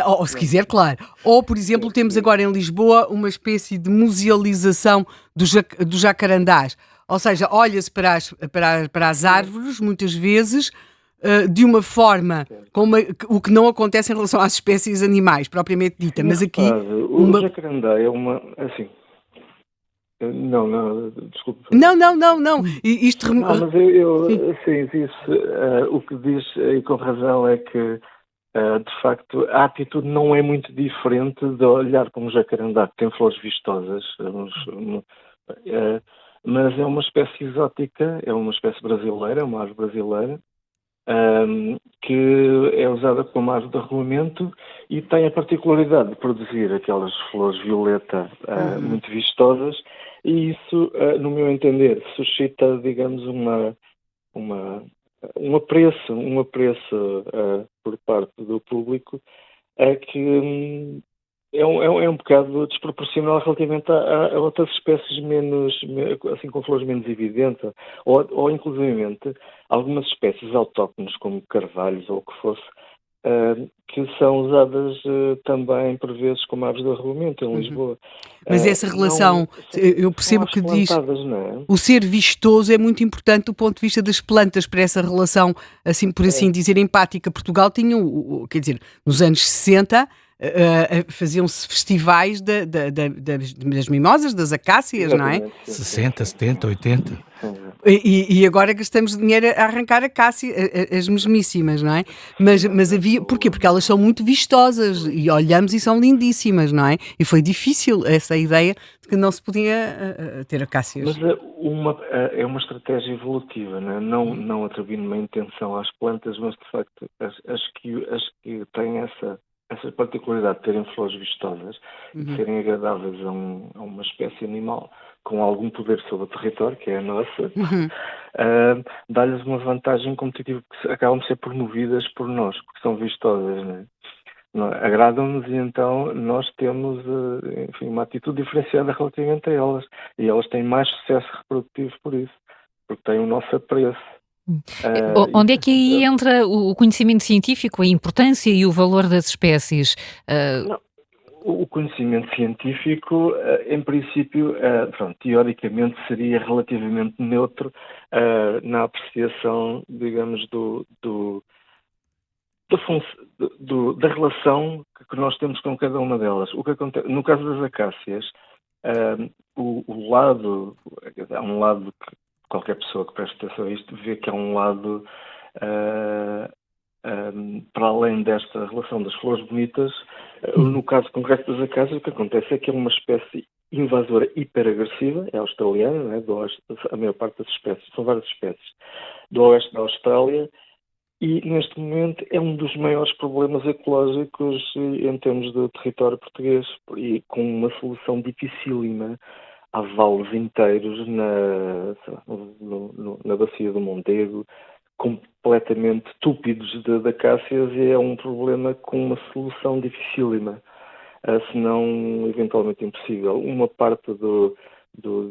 Speaker 3: Ou se quiser, claro. Ou, por exemplo, temos agora em Lisboa uma espécie de musealização dos jacarandás. Ou seja, olha-se para as árvores, muitas vezes, de uma forma o que não acontece em relação às espécies animais, propriamente dita. Mas aqui...
Speaker 5: O jacarandá é uma... Assim... Não, desculpe.
Speaker 3: Não. Isto...
Speaker 5: Não, mas o que diz, e com razão, é que, de facto, a atitude não é muito diferente de olhar para um jacarandá que tem flores vistosas, mas é uma espécie exótica, é uma espécie brasileira, uma árvore brasileira, que é usada como árvore de arruamento e tem a particularidade de produzir aquelas flores violeta muito vistosas, e isso, no meu entender, suscita, digamos, um apreço por parte do público que é um bocado desproporcional relativamente a outras espécies assim, com flores menos evidentes, ou inclusivamente algumas espécies autóctones, como carvalhos ou o que fosse, que são usadas também por vezes como árvores de arruamento em Lisboa.
Speaker 3: Mas essa relação, eu percebo que diz, o ser vistoso é muito importante do ponto de vista das plantas para essa relação, assim, por assim dizer, empática. Portugal tinha, quer dizer, nos anos 60, faziam-se festivais das mimosas, das acácias, não é?
Speaker 4: 60, 70, 80.
Speaker 3: E agora gastamos dinheiro a arrancar acácia, as mesmíssimas, não é? Mas havia... Porquê? Porque elas são muito vistosas e olhamos e são lindíssimas, não é? E foi difícil essa ideia de que não se podia ter acácias.
Speaker 5: Mas é uma estratégia evolutiva, não atribuindo uma intenção às plantas, mas de facto as que têm essa particularidade de terem flores vistosas e de serem agradáveis a uma espécie animal com algum poder sobre o território, que é a nossa, dá-lhes uma vantagem competitiva, porque acabam de ser promovidas por nós, porque são vistosas, não é? Agradam-nos e então nós temos, enfim, uma atitude diferenciada relativamente a elas. E elas têm mais sucesso reprodutivo por isso, porque têm o nosso apreço.
Speaker 2: Onde é que aí entra o conhecimento científico, a importância e o valor das espécies?
Speaker 5: O conhecimento científico, em princípio, teoricamente seria relativamente neutro na apreciação, digamos, da relação que nós temos com cada uma delas. O que acontece, no caso das acácias, o lado, há um lado que qualquer pessoa que preste atenção a isto vê que há um lado, para além desta relação das flores bonitas, no caso concreto das acácias, o que acontece é que é uma espécie invasora hiperagressiva, é australiana, não é? A maior parte das espécies, são várias espécies, do oeste da Austrália, e neste momento é um dos maiores problemas ecológicos em termos de território português, e com uma solução dificílima. Há vales inteiros na bacia do Mondego, completamente túpidos de acácias, e é um problema com uma solução dificílima, se não eventualmente impossível. Uma parte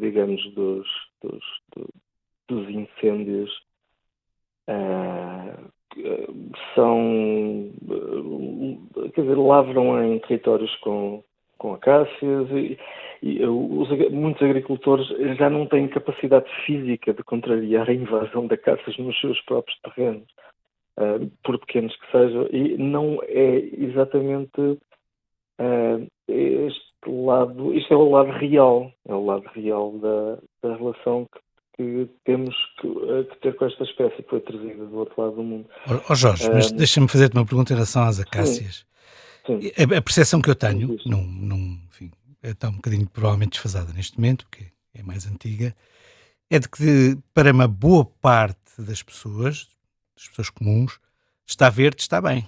Speaker 5: digamos, dos incêndios são, quer dizer, lavram em territórios com acácias, e muitos agricultores já não têm capacidade física de contrariar a invasão de acácias nos seus próprios terrenos, por pequenos que sejam, e não é exatamente este lado, isto é o lado real, da relação que temos que ter com esta espécie que foi trazida do outro lado do mundo.
Speaker 4: Jorge, mas deixa-me fazer-te uma pergunta em relação às acácias.
Speaker 5: Sim.
Speaker 4: A percepção que eu tenho, enfim, está um bocadinho provavelmente desfasada neste momento, porque é mais antiga, é de que para uma boa parte das pessoas comuns, está verde, está bem.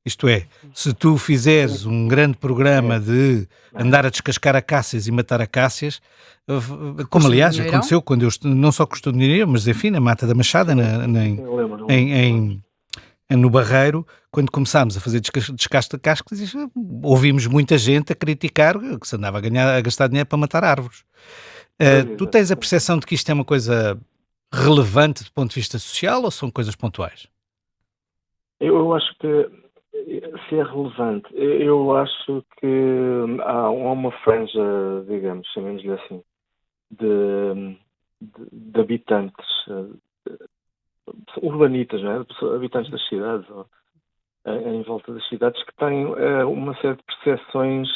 Speaker 4: Isto é, se tu fizeres um grande programa de andar a descascar acácias e matar acácias, como aliás aconteceu quando eu não só custou dinheiro, mas enfim, na Mata da Machada, no Barreiro, quando começámos a fazer descasque de cascas, ouvimos muita gente a criticar que se andava a gastar dinheiro para matar árvores. Tu tens a percepção de que isto é uma coisa relevante do ponto de vista social, ou são coisas pontuais?
Speaker 5: Eu acho que se é relevante, eu acho que há uma franja, digamos, chamemos-lhe assim, de habitantes urbanitas, não é? Habitantes das cidades, ou em volta das cidades, que têm uma série de percepções,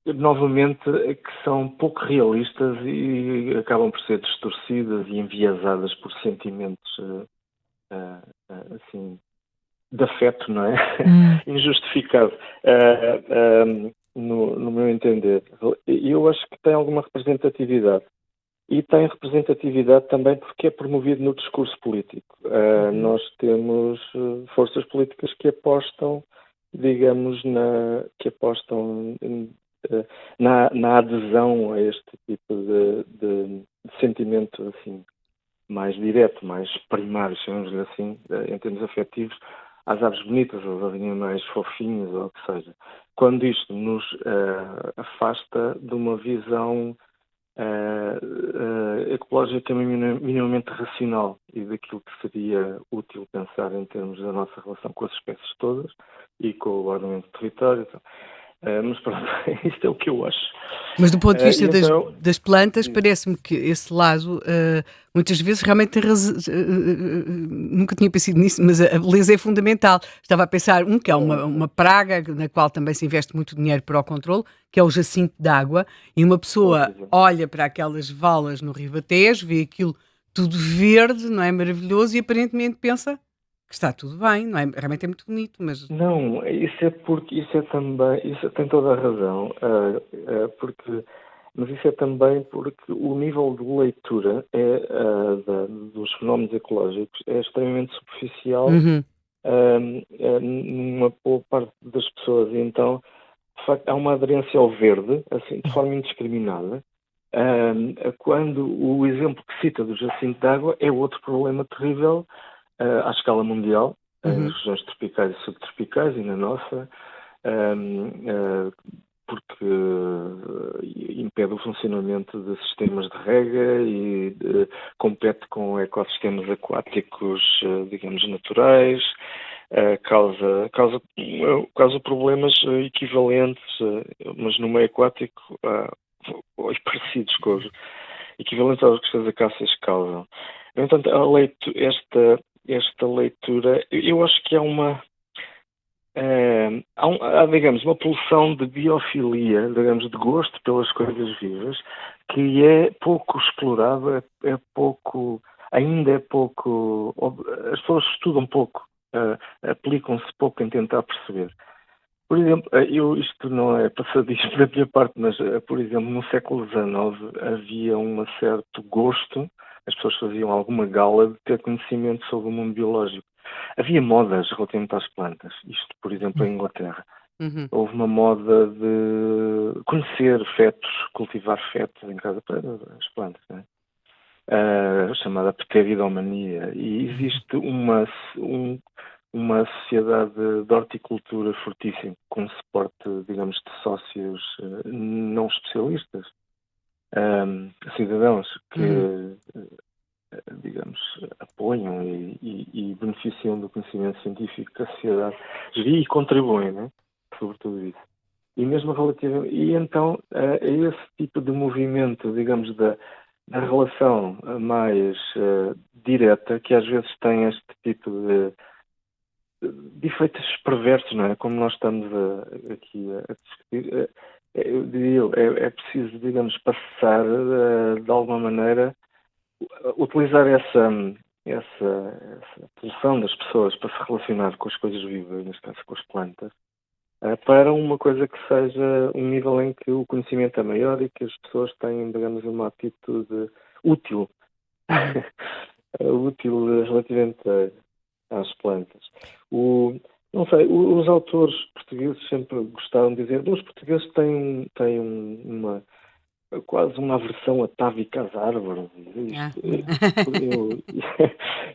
Speaker 5: novamente, que são pouco realistas e acabam por ser distorcidas e enviesadas por sentimentos assim, de afeto, não é? Injustificado, no meu entender. Eu acho que tem alguma representatividade. E tem representatividade também porque é promovido no discurso político. Nós temos forças políticas que apostam, digamos, na adesão a este tipo de sentimento, assim, mais direto, mais primário, chamamos-lhe assim, em termos afetivos, às aves bonitas, aos animais fofinhos, ou o que seja. Quando isto nos afasta de uma visão ecológica minimamente racional e daquilo que seria útil pensar em termos da nossa relação com as espécies todas e com o ordenamento do território. Mas pronto, isto é o que eu acho.
Speaker 3: Mas do ponto de vista das plantas, parece-me que esse lado, muitas vezes, realmente tem razão. Nunca tinha pensado nisso, mas a beleza é fundamental. Estava a pensar, que é uma praga, na qual também se investe muito dinheiro para o controle, que é o jacinto de água, e uma pessoa olha para aquelas valas no Ribatejo, vê aquilo tudo verde, não é maravilhoso, e aparentemente pensa que está tudo bem, não é? Realmente é muito bonito, mas...
Speaker 5: Não, isso tem toda a razão, mas isso é também porque o nível de leitura dos fenómenos ecológicos é extremamente superficial numa boa parte das pessoas, e então, de facto, há uma aderência ao verde, assim, de forma indiscriminada, quando o exemplo que cita do jacinto de água é outro problema terrível, à escala mundial, nas regiões tropicais e subtropicais e na nossa, porque impede o funcionamento de sistemas de rega e compete com ecossistemas aquáticos, digamos, naturais, causa problemas equivalentes, mas no meio aquático, ou parecidos com os equivalentes aos que as acácias causam. No entanto, esta leitura, eu acho que há, digamos, uma pulsão de biofilia, digamos, de gosto pelas coisas vivas, que é pouco explorada, ainda é pouco, as pessoas estudam pouco, aplicam-se pouco em tentar perceber. Por exemplo, isto não é passadismo da minha parte, mas, por exemplo, no século XIX havia um certo gosto, as pessoas faziam alguma gala de ter conhecimento sobre o mundo biológico. Havia modas relativamente às plantas, isto, por exemplo, em Inglaterra.
Speaker 3: Uhum.
Speaker 5: Houve uma moda de conhecer fetos, cultivar fetos em casa para as plantas, não é? Chamada pteridomania. E existe uma sociedade de horticultura fortíssima, com suporte, digamos, de sócios não especialistas, cidadãos que, digamos, apoiam e beneficiam do conhecimento científico que a sociedade geria e contribuem, né? Sobretudo isso. E mesmo relativamente. E então, esse tipo de movimento, digamos, da relação mais direta, que às vezes tem este tipo de efeitos perversos, não é? Como nós estamos aqui a discutir, eu diria, é preciso, digamos, passar de alguma maneira, utilizar essa pulsão das pessoas para se relacionar com as coisas vivas, neste caso com as plantas, para uma coisa que seja um nível em que o conhecimento é maior e que as pessoas têm, digamos, uma atitude útil, útil relativamente às plantas. Não sei, os autores portugueses sempre gostaram de dizer, os portugueses têm quase uma aversão atávica às árvores.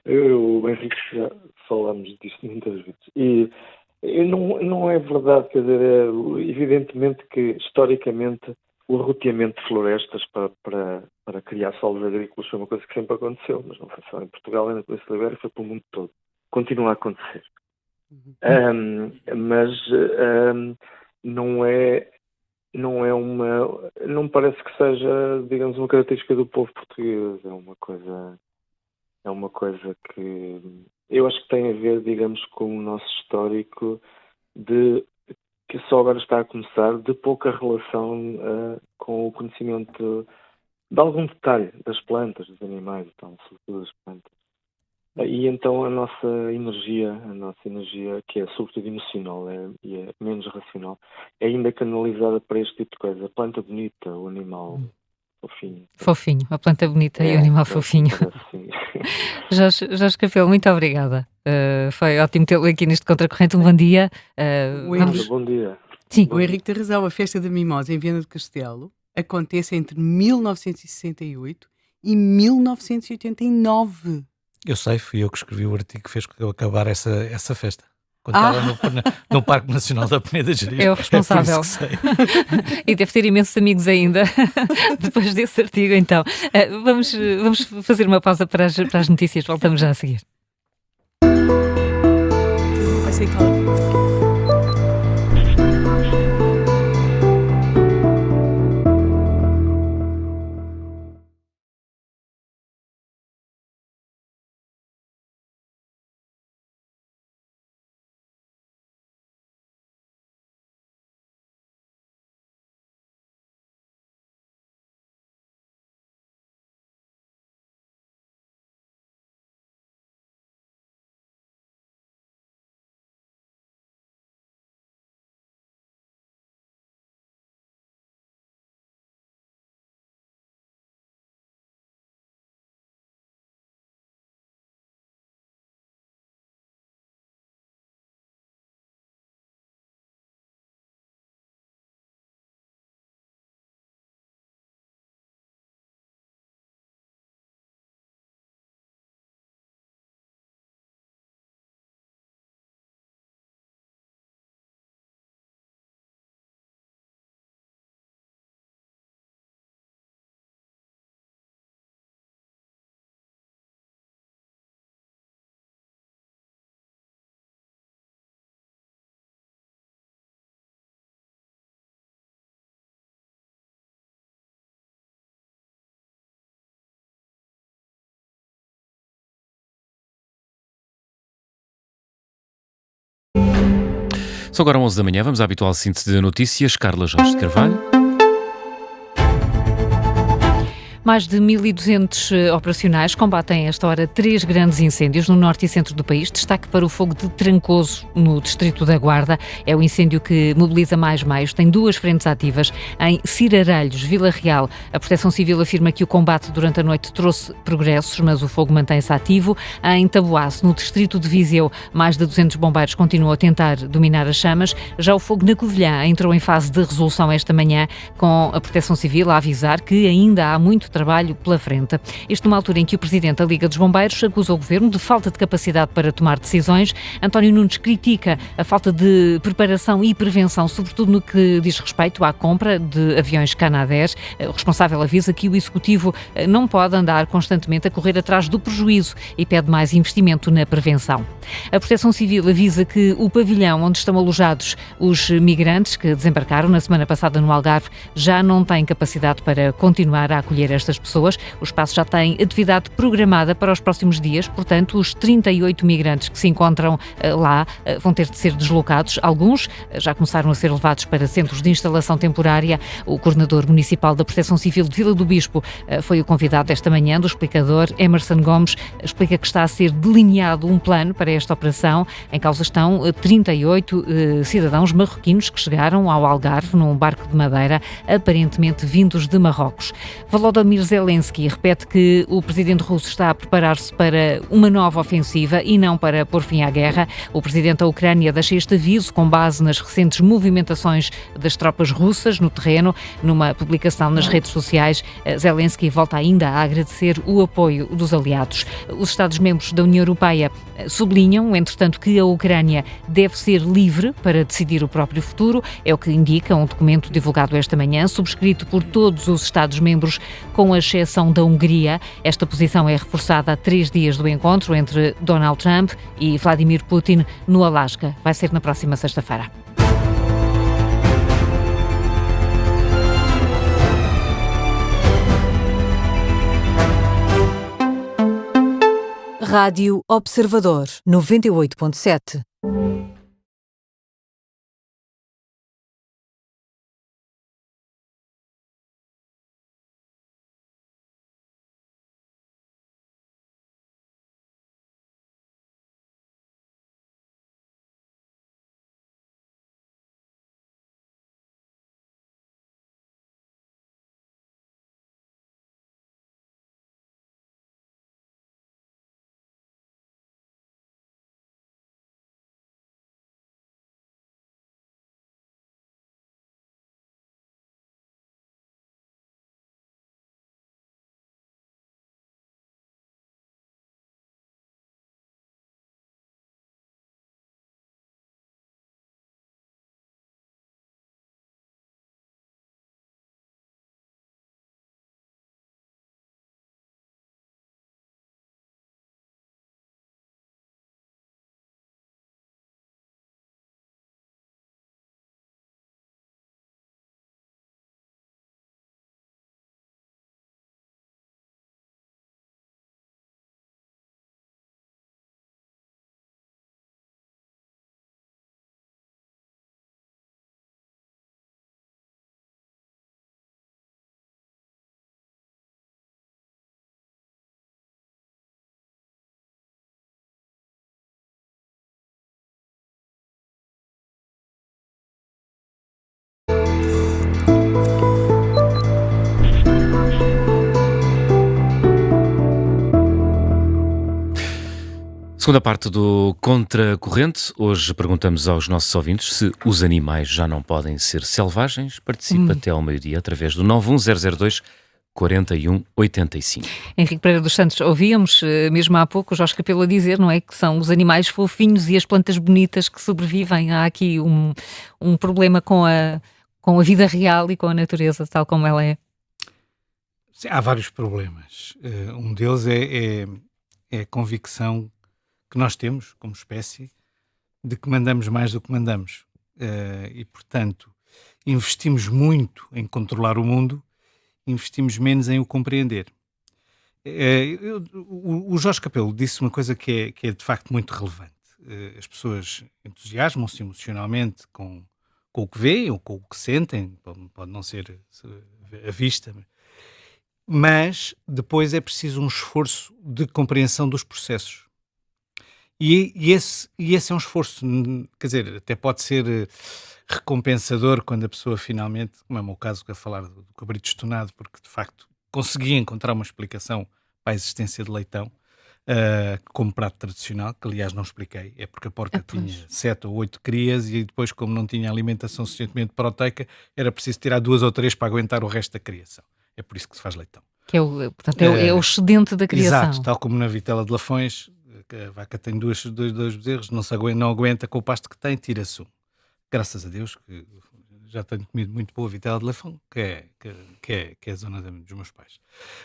Speaker 5: O Henrique já falámos disto muitas vezes. E não é verdade, quer dizer, evidentemente que historicamente o roteamento de florestas para criar solos agrícolas foi uma coisa que sempre aconteceu, mas não foi só em Portugal, ainda por isso foi para o mundo todo. Continua a acontecer. Mas não me parece que seja, digamos, uma característica do povo português. É uma coisa que eu acho que tem a ver, digamos, com o nosso histórico que só agora está a começar, de pouca relação com o conhecimento de algum detalhe das plantas, dos animais, então, sobretudo das plantas. E então a nossa energia, que é sobretudo emocional e é menos racional, é ainda canalizada para este tipo de coisa. A planta bonita, o animal fofinho.
Speaker 2: Fofinho, a planta bonita e o animal fofinho.
Speaker 5: Assim.
Speaker 2: Jorge Capelo, muito obrigada. Foi ótimo tê-lo aqui neste Contracorrente. Um bom dia.
Speaker 5: Bom dia.
Speaker 2: Sim.
Speaker 3: O Henrique tem razão. A Festa da Mimosa em Viana do Castelo acontece entre 1968 e 1989.
Speaker 4: Eu sei, fui eu que escrevi o artigo que fez com eu acabar essa festa. Quando estava no Parque Nacional da Peneda de Gerês.
Speaker 2: É o responsável. E deve ter imensos amigos ainda, depois desse artigo, então. Vamos fazer uma pausa para as notícias. Voltamos já a seguir.
Speaker 3: Vai ser calma.
Speaker 1: São agora 11 da manhã, vamos à habitual síntese de notícias. Carla Jorge de Carvalho.
Speaker 2: Mais de 1.200 operacionais combatem a esta hora 3 grandes incêndios no norte e centro do país. Destaque para o fogo de Trancoso, no distrito da Guarda. É o incêndio que mobiliza mais meios. Tem 2 frentes ativas. Em Ciraralhos, Vila Real, a Proteção Civil afirma que o combate durante a noite trouxe progressos, mas o fogo mantém-se ativo. Em Taboaço, no distrito de Viseu, mais de 200 bombeiros continuam a tentar dominar as chamas. Já o fogo na Covilhã entrou em fase de resolução esta manhã, com a Proteção Civil a avisar que ainda há muito trabalho pela frente. Isto numa altura em que o Presidente da Liga dos Bombeiros acusa o Governo de falta de capacidade para tomar decisões. António Nunes critica a falta de preparação e prevenção, sobretudo no que diz respeito à compra de aviões Canadair. O responsável avisa que o Executivo não pode andar constantemente a correr atrás do prejuízo e pede mais investimento na prevenção. A Proteção Civil avisa que o pavilhão onde estão alojados os migrantes que desembarcaram na semana passada no Algarve já não tem capacidade para continuar a acolher estas pessoas. O espaço já tem atividade programada para os próximos dias, portanto, os 38 migrantes que se encontram lá vão ter de ser deslocados. Alguns já começaram a ser levados para centros de instalação temporária. O coordenador municipal da Proteção Civil de Vila do Bispo foi o convidado esta manhã do explicador. Emerson Gomes explica que está a ser delineado um plano para esta operação. Em causa estão 38 cidadãos marroquinos que chegaram ao Algarve num barco de madeira, aparentemente vindos de Marrocos. Volodymyr Zelensky repete que o presidente russo está a preparar-se para uma nova ofensiva e não para pôr fim à guerra. O presidente da Ucrânia deixa este aviso com base nas recentes movimentações das tropas russas no terreno. Numa publicação nas redes sociais, Zelensky volta ainda a agradecer o apoio dos aliados. Os Estados-membros da União Europeia sublinham, entretanto, que a Ucrânia deve ser livre para decidir o próprio futuro. É o que indica um documento divulgado esta manhã, subscrito por todos os Estados-membros, com a exceção da Hungria. Esta posição é reforçada a 3 dias do encontro entre Donald Trump e Vladimir Putin no Alasca. Vai ser na próxima sexta-feira.
Speaker 6: Rádio Observador 98.7.
Speaker 1: Segunda parte do Contracorrente. Hoje perguntamos aos nossos ouvintes se os animais já não podem ser selvagens. Participa até ao meio-dia através do 91002 4185.
Speaker 2: Henrique Pereira dos Santos, ouvíamos mesmo há pouco o Jorge Capelo a dizer, não é, que são os animais fofinhos e as plantas bonitas que sobrevivem. Há aqui um problema com a vida real e com a natureza tal como ela é.
Speaker 4: Sim, há vários problemas. Um deles é a convicção que nós temos, como espécie, de que mandamos mais do que mandamos. E, portanto, investimos muito em controlar o mundo, investimos menos em o compreender. O Jorge Capelo disse uma coisa que é de facto muito relevante. as pessoas entusiasmam-se emocionalmente com o que veem ou com o que sentem, pode não ser à vista, mas depois é preciso um esforço de compreensão dos processos. E esse é um esforço, quer dizer, até pode ser recompensador quando a pessoa finalmente, como é o meu caso, a falar do cabrito estonado, porque de facto consegui encontrar uma explicação para a existência de leitão como prato tradicional, que aliás não expliquei, é porque a porca tinha 7 ou 8 crias e depois, como não tinha alimentação suficientemente proteica, era preciso tirar 2 ou 3 para aguentar o resto da criação. É por isso que se faz leitão.
Speaker 2: Que portanto, é o excedente da criação.
Speaker 4: Exato, tal como na vitela de Lafões, que a vaca tem dois bezerros, não aguenta com o pasto que tem, tira-se um. Graças a Deus que já tenho comido muito boa vitela de Lafão, que é a zona dos meus pais.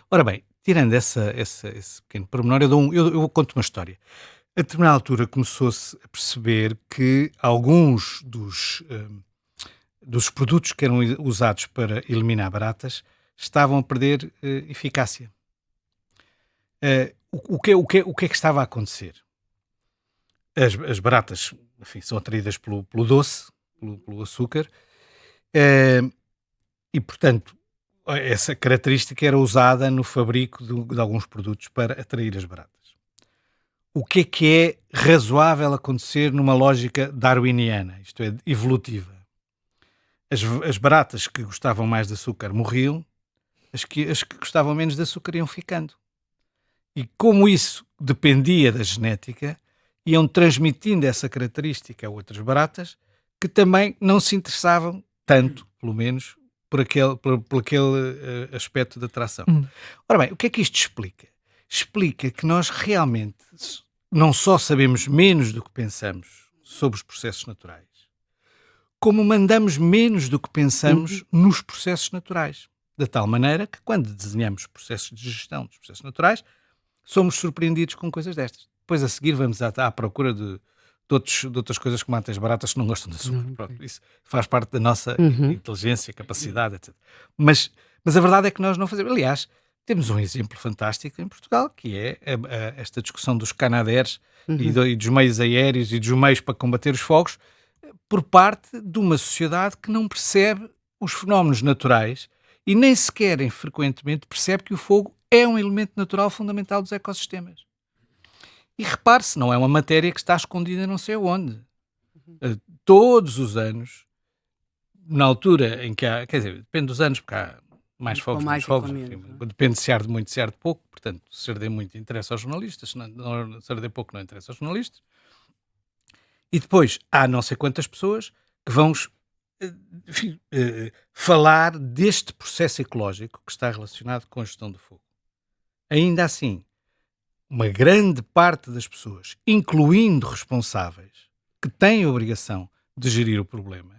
Speaker 4: Ora bem, tirando esse pequeno pormenor, eu conto uma história. A determinada altura começou-se a perceber que alguns dos produtos que eram usados para eliminar baratas estavam a perder eficácia. O que é que estava a acontecer? As baratas, enfim, são atraídas pelo doce, pelo açúcar, e, portanto, essa característica era usada no fabrico de alguns produtos para atrair as baratas. O que é razoável acontecer numa lógica darwiniana, isto é, evolutiva? As baratas que gostavam mais de açúcar morriam, as que gostavam menos de açúcar iam ficando. E como isso dependia da genética, iam transmitindo essa característica a outras baratas que também não se interessavam tanto, pelo menos, por aquele aspecto de atração. Ora bem, o que é que isto explica? Explica que nós realmente não só sabemos menos do que pensamos sobre os processos naturais, como mandamos menos do que pensamos nos processos naturais. De tal maneira que, quando desenhamos processos de gestão dos processos naturais, somos surpreendidos com coisas destas. Depois, a seguir, vamos à procura de outras coisas como as baratas que não gostam de açúcar. Pronto, isso faz parte da nossa inteligência, capacidade, etc. Mas a verdade é que nós não fazemos. Aliás, temos um exemplo fantástico em Portugal, que é esta discussão dos canadaires e dos meios aéreos e dos meios para combater os fogos, por parte de uma sociedade que não percebe os fenómenos naturais e nem sequer, frequentemente, percebe que o fogo é um elemento natural fundamental dos ecossistemas. E repare-se, não é uma matéria que está escondida não sei onde. Todos os anos, na altura em que há, quer dizer, depende dos anos, porque há mais fogos, menos fogos, depende se arde muito, se arde pouco, portanto, se arder muito interessa aos jornalistas, se arder pouco não interessa aos jornalistas. E depois há não sei quantas pessoas que vão falar deste processo ecológico que está relacionado com a gestão do fogo. Ainda assim, uma grande parte das pessoas, incluindo responsáveis, que têm a obrigação de gerir o problema,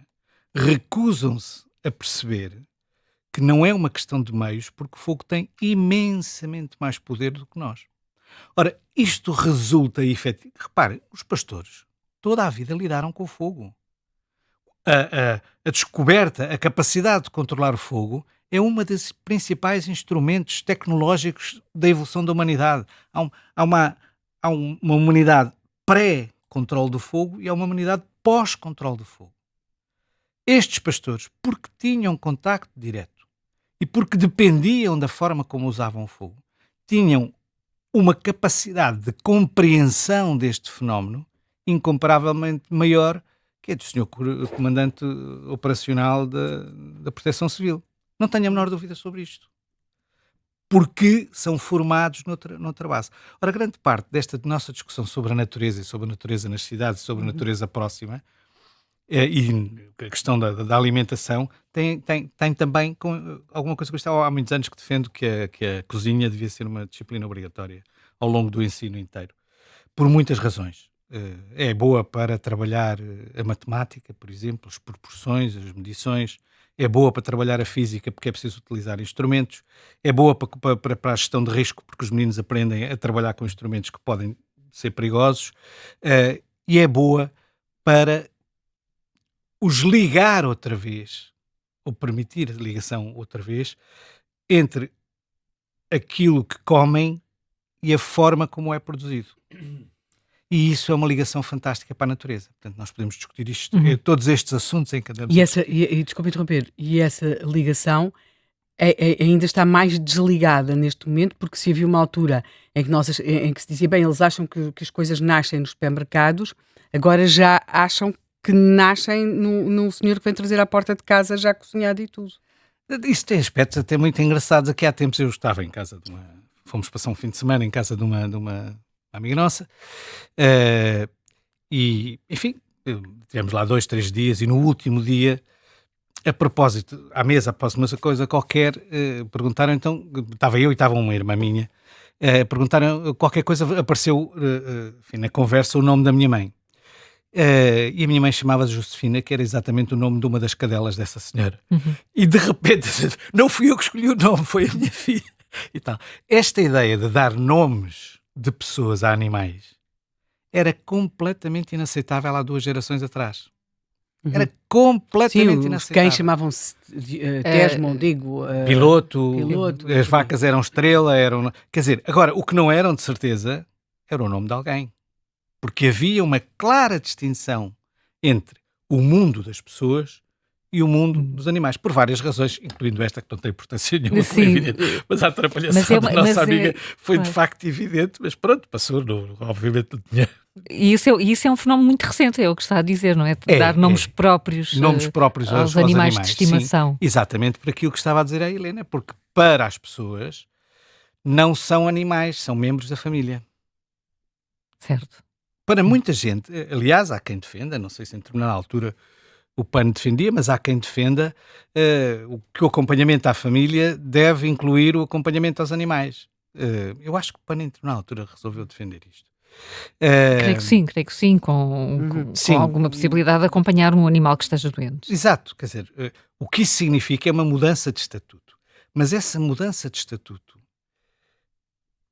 Speaker 4: recusam-se a perceber que não é uma questão de meios, porque o fogo tem imensamente mais poder do que nós. Ora, isto resulta efetivo. Reparem, os pastores toda a vida lidaram com o fogo. A descoberta, a capacidade de controlar o fogo é uma dos principais instrumentos tecnológicos da evolução da humanidade. Há uma humanidade pré-controle do fogo e há uma humanidade pós-controle do fogo. Estes pastores, porque tinham contacto direto e porque dependiam da forma como usavam o fogo, tinham uma capacidade de compreensão deste fenómeno incomparavelmente maior que é do Sr. Comandante Operacional da Proteção Civil. Não tenho a menor dúvida sobre isto. Porque são formados noutra base. Ora, grande parte desta nossa discussão sobre a natureza e sobre a natureza nas cidades, sobre a natureza próxima, e a questão da alimentação, tem também com alguma coisa que eu estava há muitos anos que defendo que a cozinha devia ser uma disciplina obrigatória ao longo do ensino inteiro. Por muitas razões. É boa para trabalhar a matemática, por exemplo, as proporções, as medições. É boa para trabalhar a física, porque é preciso utilizar instrumentos. É boa para a gestão de risco, porque os meninos aprendem a trabalhar com instrumentos que podem ser perigosos. E é boa para os ligar outra vez, ou permitir a ligação outra vez, entre aquilo que comem e a forma como é produzido. E isso é uma ligação fantástica para a natureza. Portanto, nós podemos discutir isto, todos estes assuntos em cada...
Speaker 3: Desculpa interromper, e essa ligação ainda está mais desligada neste momento, porque se havia uma altura em que se dizia, bem, eles acham que as coisas nascem nos supermercados, agora já acham que nascem no senhor que vem trazer à porta de casa já cozinhado e tudo.
Speaker 4: Isso tem aspectos até muito engraçados. Aqui há tempos eu estava em casa fomos passar um fim de semana em casa de uma amiga nossa, e, enfim, tivemos lá 2, 3 dias, e no último dia, a propósito, à mesa, após uma coisa qualquer, perguntaram então, estava eu e estava uma irmã minha, perguntaram qualquer coisa, apareceu, enfim, na conversa o nome da minha mãe. E a minha mãe chamava-se Josefina, que era exatamente o nome de uma das cadelas dessa senhora. E de repente, não fui eu que escolhi o nome, foi a minha filha. E tal. Esta ideia de dar nomes de pessoas a animais era completamente inaceitável há 2 gerações atrás. Era completamente inaceitável.
Speaker 3: Os cães chamavam-se Tesmo,
Speaker 4: Piloto,
Speaker 3: Piloto,
Speaker 4: as vacas eram Estrela, quer dizer, agora, o que não eram de certeza era o nome de alguém. Porque havia uma clara distinção entre o mundo das pessoas e o mundo dos animais, por várias razões, incluindo esta que não tem importância nenhuma, como é evidente. Mas a atrapalhação da nossa amiga foi de facto evidente, mas pronto, passou, obviamente não tinha.
Speaker 2: E isso é um fenómeno muito recente, é o que está a dizer, não é? Dar nomes próprios, aos animais de estimação.
Speaker 4: Sim, exatamente por aquilo que estava a dizer a Helena, porque para as pessoas não são animais, são membros da família.
Speaker 2: Certo.
Speaker 4: Para muita gente, aliás, há quem defenda, não sei se em determinada altura o PAN defendia, mas há quem defenda que o acompanhamento à família deve incluir o acompanhamento aos animais. Eu acho que o PAN em determinada altura resolveu defender isto.
Speaker 2: Creio que sim, com alguma possibilidade de acompanhar um animal que esteja doente.
Speaker 4: Exato, quer dizer, o que isso significa é uma mudança de estatuto. Mas essa mudança de estatuto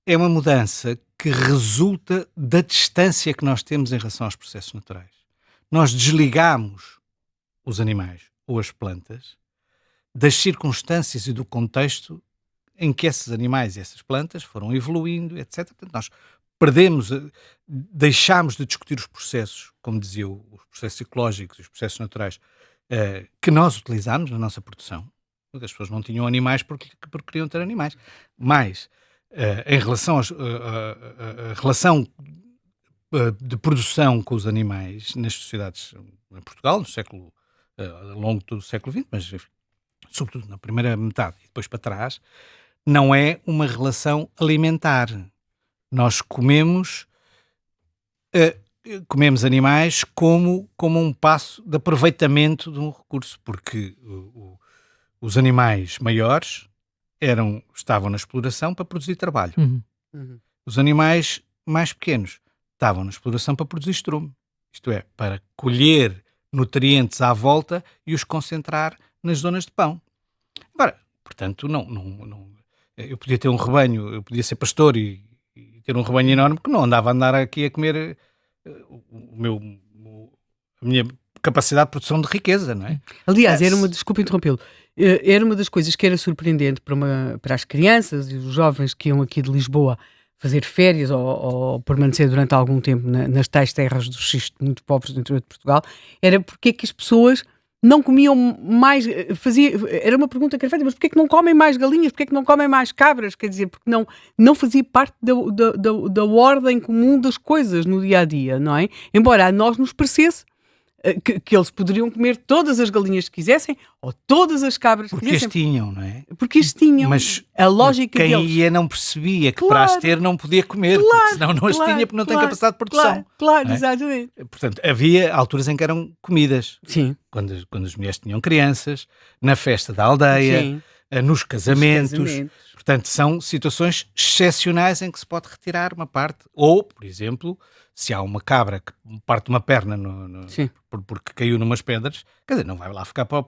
Speaker 4: é uma mudança que resulta da distância que nós temos em relação aos processos naturais. Nós desligamos os animais ou as plantas das circunstâncias e do contexto em que esses animais e essas plantas foram evoluindo, etc. Portanto, nós deixámos de discutir os processos, como dizia os processos ecológicos e os processos naturais que nós utilizámos na nossa produção. As pessoas não tinham animais porque queriam ter animais. Mas em relação a relação de produção com os animais nas sociedades em Portugal, ao longo de todo o século XX, mas sobretudo na primeira metade e depois para trás, não é uma relação alimentar. Nós comemos animais como um passo de aproveitamento de um recurso, porque os animais maiores estavam na exploração para produzir trabalho. Os animais mais pequenos estavam na exploração para produzir estrume. Isto é, para colher nutrientes à volta e os concentrar nas zonas de pão. Agora, portanto, eu podia ter um rebanho, eu podia ser pastor e ter um rebanho enorme que não andar aqui a comer a minha capacidade de produção de riqueza, não é?
Speaker 3: Aliás, desculpa interrompê-lo, era uma das coisas que era surpreendente para as crianças e os jovens que iam aqui de Lisboa fazer férias ou permanecer durante algum tempo nas tais terras do xisto muito pobres do interior de Portugal, era porque é que as pessoas não comiam mais, era uma pergunta que era feita, mas porquê é que não comem mais galinhas, porquê é que não comem mais cabras, quer dizer, porque não fazia parte da ordem comum das coisas no dia-a-dia, não é? Embora a nós nos parecesse que eles poderiam comer todas as galinhas que quisessem ou todas as cabras que quisessem.
Speaker 4: Porque as tinham, não é?
Speaker 3: Porque as tinham.
Speaker 4: Mas
Speaker 3: a lógica
Speaker 4: quem
Speaker 3: deles.
Speaker 4: ia não percebia que para as ter não podia comer, porque senão não as tinha porque não tem capacidade de produção.
Speaker 3: Claro,
Speaker 4: é?
Speaker 3: Exatamente.
Speaker 4: Portanto, havia alturas em que eram comidas.
Speaker 3: Sim.
Speaker 4: Quando as mulheres tinham crianças, na festa da aldeia, nos casamentos. Portanto, são situações excepcionais em que se pode retirar uma parte. Ou, por exemplo, se há uma cabra que parte uma perna porque caiu numas pedras, quer dizer, não vai lá ficar para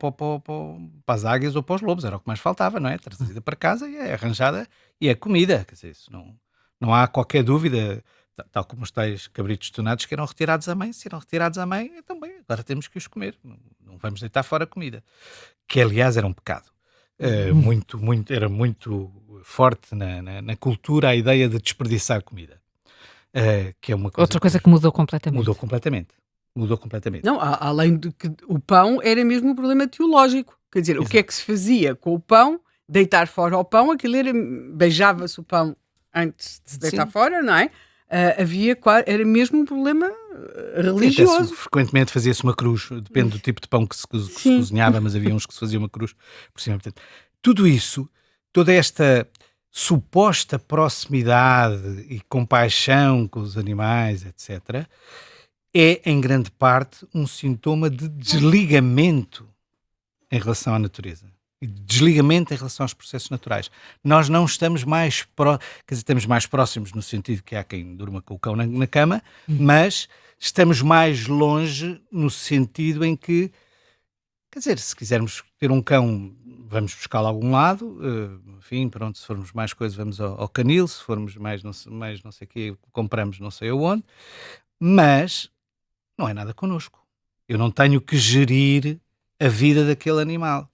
Speaker 4: as águias ou para os lobos, era o que mais faltava, não é? Trazida para casa e é arranjada e é comida, quer dizer, isso não há qualquer dúvida, tal como os tais cabritos tonados que eram retirados à mãe, se eram retirados à mãe, então bem, agora temos que os comer, não vamos deitar fora a comida, que aliás era um pecado. Era muito forte na cultura a ideia de desperdiçar comida. que é uma coisa...
Speaker 2: Outra coisa que mudou completamente.
Speaker 4: Mudou completamente.
Speaker 3: Não, além de que o pão era mesmo um problema teológico. Quer dizer, o que é que se fazia com o pão? Deitar fora o pão, beijava-se o pão antes de se deitar fora, não é? Era mesmo um problema religioso.
Speaker 4: Frequentemente fazia-se uma cruz, depende do tipo de pão que se cozinhava, mas havia uns que se fazia uma cruz por cima. Portanto, tudo isso, toda esta suposta proximidade e compaixão com os animais, etc., é, em grande parte, um sintoma de desligamento em relação à natureza. E de desligamento em relação aos processos naturais. Nós não estamos mais estamos mais próximos no sentido que há quem durma com o cão na cama, mas estamos mais longe no sentido em que, quer dizer, se quisermos ter um cão, vamos buscá-lo a algum lado, enfim, pronto, se formos mais coisas, vamos ao canil, se formos mais não sei o quê, compramos não sei aonde, mas não é nada connosco. Eu não tenho que gerir a vida daquele animal.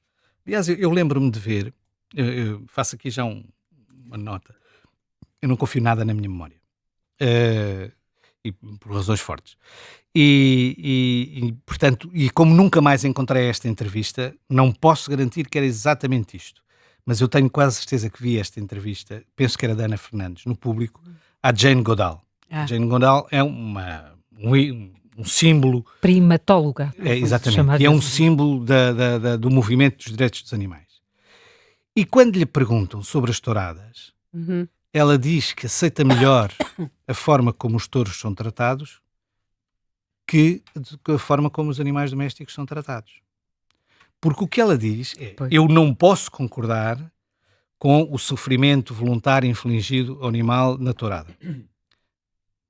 Speaker 4: Aliás, eu lembro-me de ver, eu faço aqui já uma nota, eu não confio nada na minha memória, e por razões fortes. Portanto, como nunca mais encontrei esta entrevista, não posso garantir que era exatamente isto, mas eu tenho quase certeza que vi esta entrevista, penso que era da Ana Fernandes, no Público, à Jane Goodall. Jane Goodall é um símbolo...
Speaker 2: Primatóloga.
Speaker 4: Exatamente. E é um símbolo do movimento dos direitos dos animais. E quando lhe perguntam sobre as touradas, ela diz que aceita melhor a forma como os touros são tratados que a forma como os animais domésticos são tratados. Porque o que ela diz é, eu não posso concordar com o sofrimento voluntário infligido ao animal na tourada.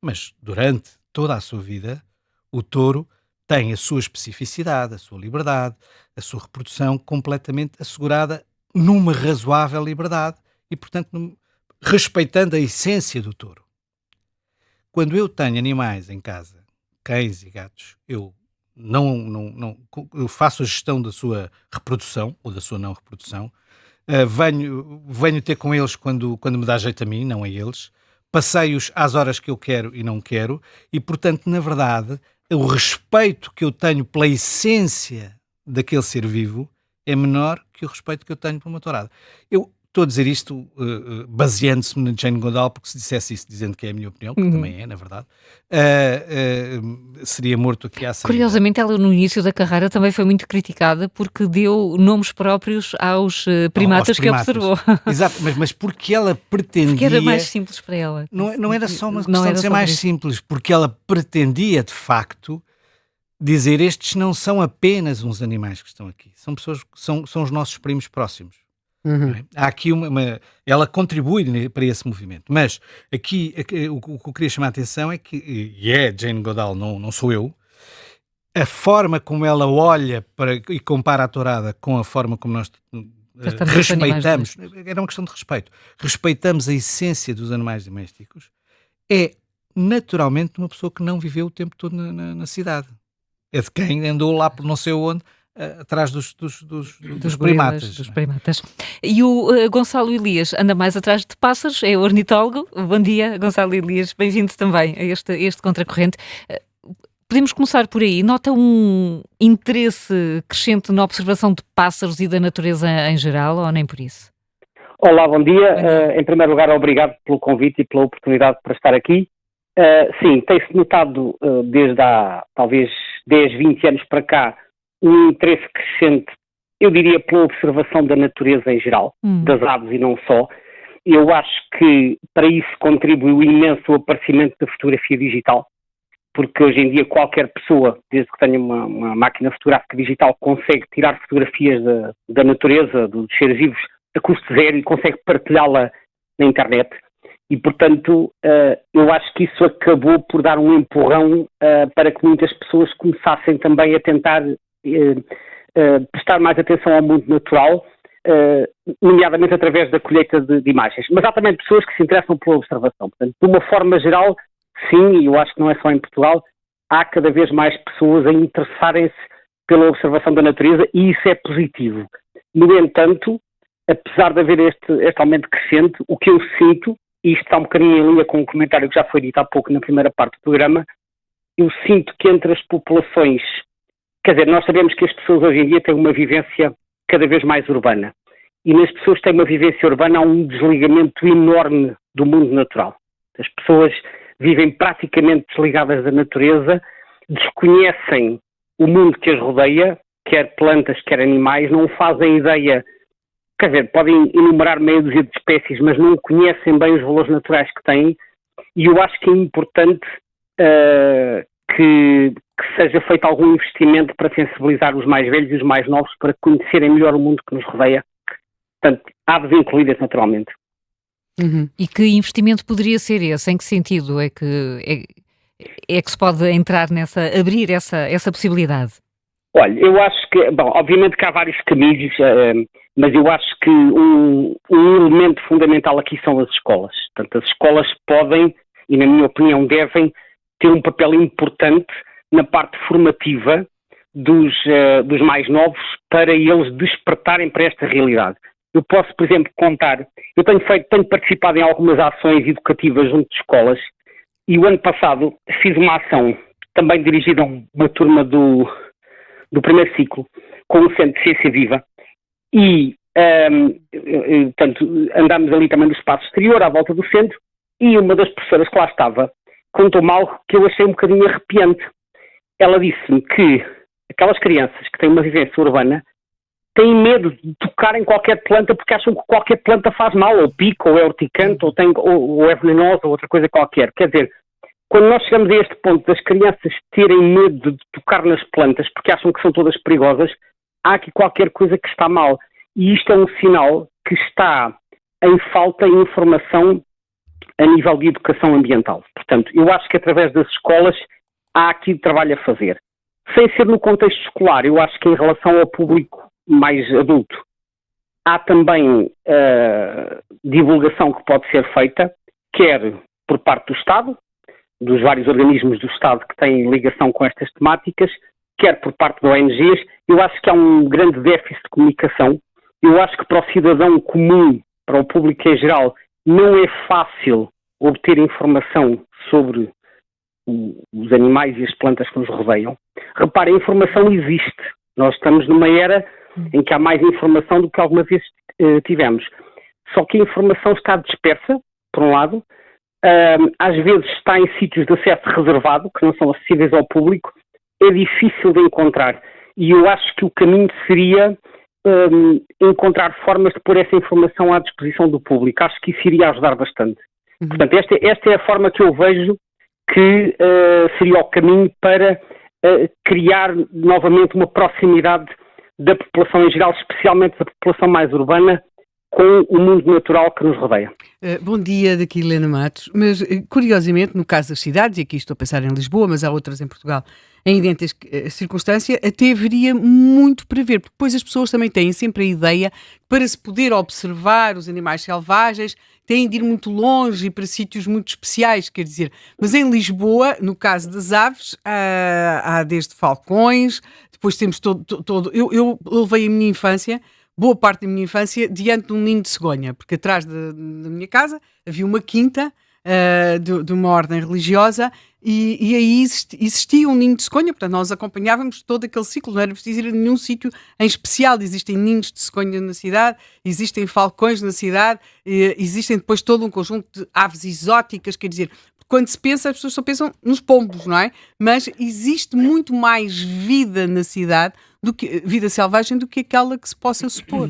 Speaker 4: Mas durante toda a sua vida, o touro tem a sua especificidade, a sua liberdade, a sua reprodução completamente assegurada numa razoável liberdade e, portanto, respeitando a essência do touro. Quando eu tenho animais em casa, cães e gatos, eu eu faço a gestão da sua reprodução ou da sua não reprodução, venho ter com eles quando me dá jeito a mim, não a eles, passei-os às horas que eu quero e não quero e, portanto, na verdade, o respeito que eu tenho pela essência daquele ser vivo é menor que o respeito que eu tenho por uma tourada. Eu estou a dizer isto baseando-se na Jane Goodall, porque se dissesse isso dizendo que é a minha opinião, que também é, na verdade, seria morto aqui à saída.
Speaker 2: Curiosamente, ela no início da carreira também foi muito criticada porque deu nomes próprios aos primatas que observou.
Speaker 4: Exato, mas porque ela pretendia...
Speaker 2: Porque era mais simples para ela.
Speaker 4: Não era só uma questão de ser mais simples, porque ela pretendia, de facto, dizer estes não são apenas uns animais que estão aqui, são pessoas, são os nossos primos próximos. Há aqui ela contribui para esse movimento, mas aqui o que eu queria chamar a atenção é que, e é Jane Goodall, não sou eu, a forma como ela olha e compara a tourada com a forma como nós respeitamos, era uma questão de respeito, respeitamos a essência dos animais domésticos, é naturalmente uma pessoa que não viveu o tempo todo na cidade, é de quem andou lá por não sei onde, atrás dos primatas.
Speaker 2: Dos primatas. E o Gonçalo Elias anda mais atrás de pássaros, é ornitólogo. Bom dia, Gonçalo Elias, bem-vindo também a este contracorrente. Podemos começar por aí. Nota um interesse crescente na observação de pássaros e da natureza em geral, ou nem por isso?
Speaker 7: Olá, bom dia. Em primeiro lugar, obrigado pelo convite e pela oportunidade para estar aqui. Sim, tem-se notado desde há talvez 10, 20 anos para cá um interesse crescente, eu diria, pela observação da natureza em geral, das aves e não só. Eu acho que para isso contribuiu imenso o aparecimento da fotografia digital, porque hoje em dia qualquer pessoa, desde que tenha uma máquina fotográfica digital, consegue tirar fotografias da natureza, dos seres vivos, a custo zero e consegue partilhá-la na internet. E, portanto, eu acho que isso acabou por dar um empurrão para que muitas pessoas começassem também a tentar prestar mais atenção ao mundo natural, nomeadamente através da colheita de imagens. Mas há também pessoas que se interessam pela observação. Portanto, de uma forma geral, sim, e eu acho que não é só em Portugal, há cada vez mais pessoas a interessarem-se pela observação da natureza e isso é positivo. No entanto, apesar de haver este aumento crescente, o que eu sinto, e isto está um bocadinho em linha com um comentário que já foi dito há pouco na primeira parte do programa, eu sinto que entre as populações, quer dizer, nós sabemos que as pessoas hoje em dia têm uma vivência cada vez mais urbana, e nas pessoas que têm uma vivência urbana há um desligamento enorme do mundo natural. As pessoas vivem praticamente desligadas da natureza, desconhecem o mundo que as rodeia, quer plantas, quer animais, não fazem ideia, quer dizer, podem enumerar meia dúzia de espécies, mas não conhecem bem os valores naturais que têm, e eu acho que é importante que seja feito algum investimento para sensibilizar os mais velhos e os mais novos para conhecerem melhor o mundo que nos rodeia. Portanto, aves incluídas naturalmente.
Speaker 2: Uhum. E que investimento poderia ser esse? Em que sentido é que se pode entrar abrir essa possibilidade?
Speaker 7: Olha, eu acho que, bom, obviamente que há vários caminhos, mas eu acho que um elemento fundamental aqui são as escolas. Portanto, as escolas podem, e na minha opinião devem, ter um papel importante na parte formativa dos mais novos para eles despertarem para esta realidade. Eu posso, por exemplo, contar, eu tenho participado em algumas ações educativas junto de escolas e o ano passado fiz uma ação também dirigida a uma turma do primeiro ciclo, com o Centro de Ciência Viva e, portanto, andámos ali também no espaço exterior, à volta do centro, e uma das professoras que lá estava contou-me algo que eu achei um bocadinho arrepiante. Ela disse-me que aquelas crianças que têm uma vivência urbana têm medo de tocar em qualquer planta porque acham que qualquer planta faz mal, ou pica, ou é urticante, ou é venenosa, ou outra coisa qualquer. Quer dizer, quando nós chegamos a este ponto das crianças terem medo de tocar nas plantas porque acham que são todas perigosas, há aqui qualquer coisa que está mal. E isto é um sinal que está em falta de informação a nível de educação ambiental. Portanto, eu acho que através das escolas há aqui trabalho a fazer. Sem ser no contexto escolar, eu acho que em relação ao público mais adulto, há também divulgação que pode ser feita, quer por parte do Estado, dos vários organismos do Estado que têm ligação com estas temáticas, quer por parte de ONGs. Eu acho que há um grande déficit de comunicação. Eu acho que para o cidadão comum, para o público em geral, não é fácil obter informação sobre os animais e as plantas que nos rodeiam. Repare, a informação existe. Nós estamos numa era em que há mais informação do que alguma vez tivemos. Só que a informação está dispersa, por um lado, às vezes está em sítios de acesso reservado, que não são acessíveis ao público, é difícil de encontrar. E eu acho que o caminho seria encontrar formas de pôr essa informação à disposição do público. Acho que isso iria ajudar bastante. Uhum. Portanto, esta é a forma que eu vejo que seria o caminho para criar novamente uma proximidade da população em geral, especialmente da população mais urbana, com o mundo natural que nos rodeia.
Speaker 3: Bom dia, daqui Helena Matos. Mas, curiosamente, no caso das cidades, e aqui estou a pensar em Lisboa, mas há outras em Portugal, em idênticas circunstâncias, até haveria muito para ver, porque depois as pessoas também têm sempre a ideia que para se poder observar os animais selvagens têm de ir muito longe e para sítios muito especiais, quer dizer. Mas em Lisboa, no caso das aves, há desde falcões, depois temos todo. Eu levei a minha infância, boa parte da minha infância, diante de um ninho de cegonha, porque atrás da minha casa havia uma quinta de uma ordem religiosa e aí existia um ninho de cegonha, portanto nós acompanhávamos todo aquele ciclo, não era preciso ir a nenhum sítio em especial. Existem ninhos de cegonha na cidade, existem falcões na cidade, existem depois todo um conjunto de aves exóticas, quer dizer, quando se pensa, as pessoas só pensam nos pombos, não é? Mas existe muito mais vida na cidade, vida selvagem, do que aquela que se possa supor.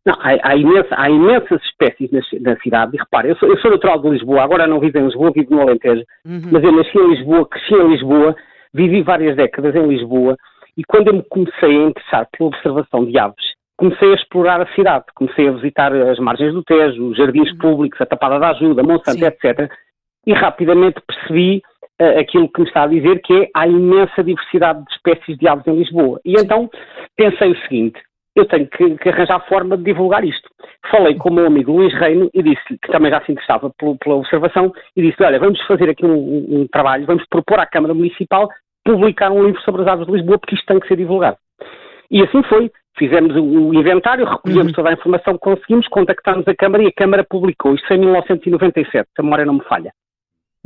Speaker 7: Não, há imensas espécies na cidade. E repare, eu sou natural de Lisboa, agora não vivo em Lisboa, vivo no Alentejo. Mas eu nasci em Lisboa, cresci em Lisboa, vivi várias décadas em Lisboa, e quando eu me comecei a interessar pela observação de aves, comecei a explorar a cidade, comecei a visitar as margens do Tejo, os jardins públicos, a Tapada da Ajuda, Monsanto, etc., e rapidamente percebi aquilo que me está a dizer, que é a imensa diversidade de espécies de aves em Lisboa. E então pensei o seguinte: eu tenho que arranjar forma de divulgar isto. Falei com o meu amigo Luís Reino e disse-lhe, que também já se interessava pela observação, e disse: olha, vamos fazer aqui um trabalho, vamos propor à Câmara Municipal publicar um livro sobre as aves de Lisboa, porque isto tem que ser divulgado. E assim foi. Fizemos o inventário, recolhemos toda a informação que conseguimos, contactámos a Câmara e a Câmara publicou. Isto foi em 1997, se a memória não me falha.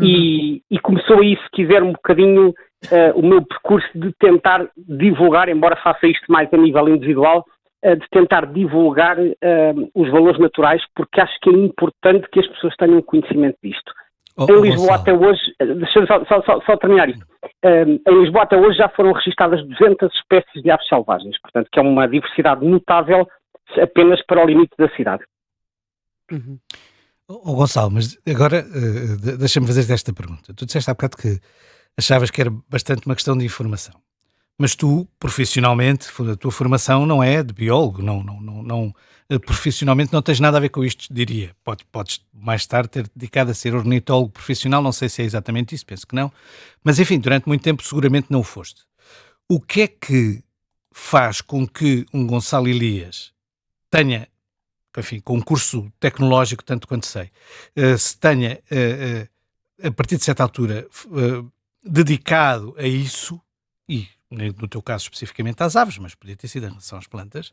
Speaker 7: E começou aí, se quiser, um bocadinho o meu percurso de tentar divulgar, embora faça isto mais a nível individual, de tentar divulgar os valores naturais, porque acho que é importante que as pessoas tenham conhecimento disto. Em Lisboa até hoje, deixa-me só terminar isto, em Lisboa até hoje já foram registadas 200 espécies de aves selvagens, portanto que é uma diversidade notável apenas para o limite da cidade.
Speaker 4: Gonçalo, mas agora deixa-me fazer-te esta pergunta. Tu disseste há bocado que achavas que era bastante uma questão de informação, mas tu, profissionalmente, a tua formação não é de biólogo, não, profissionalmente não tens nada a ver com isto, diria. Podes mais tarde ter dedicado a ser ornitólogo profissional, não sei se é exatamente isso, penso que não, mas enfim, durante muito tempo seguramente não o foste. O que é que faz com que um Gonçalo Elias tenha, enfim, com um curso tecnológico, tanto quanto sei, se tenha, a partir de certa altura, dedicado a isso, e no teu caso especificamente às aves, mas podia ter sido em relação às plantas,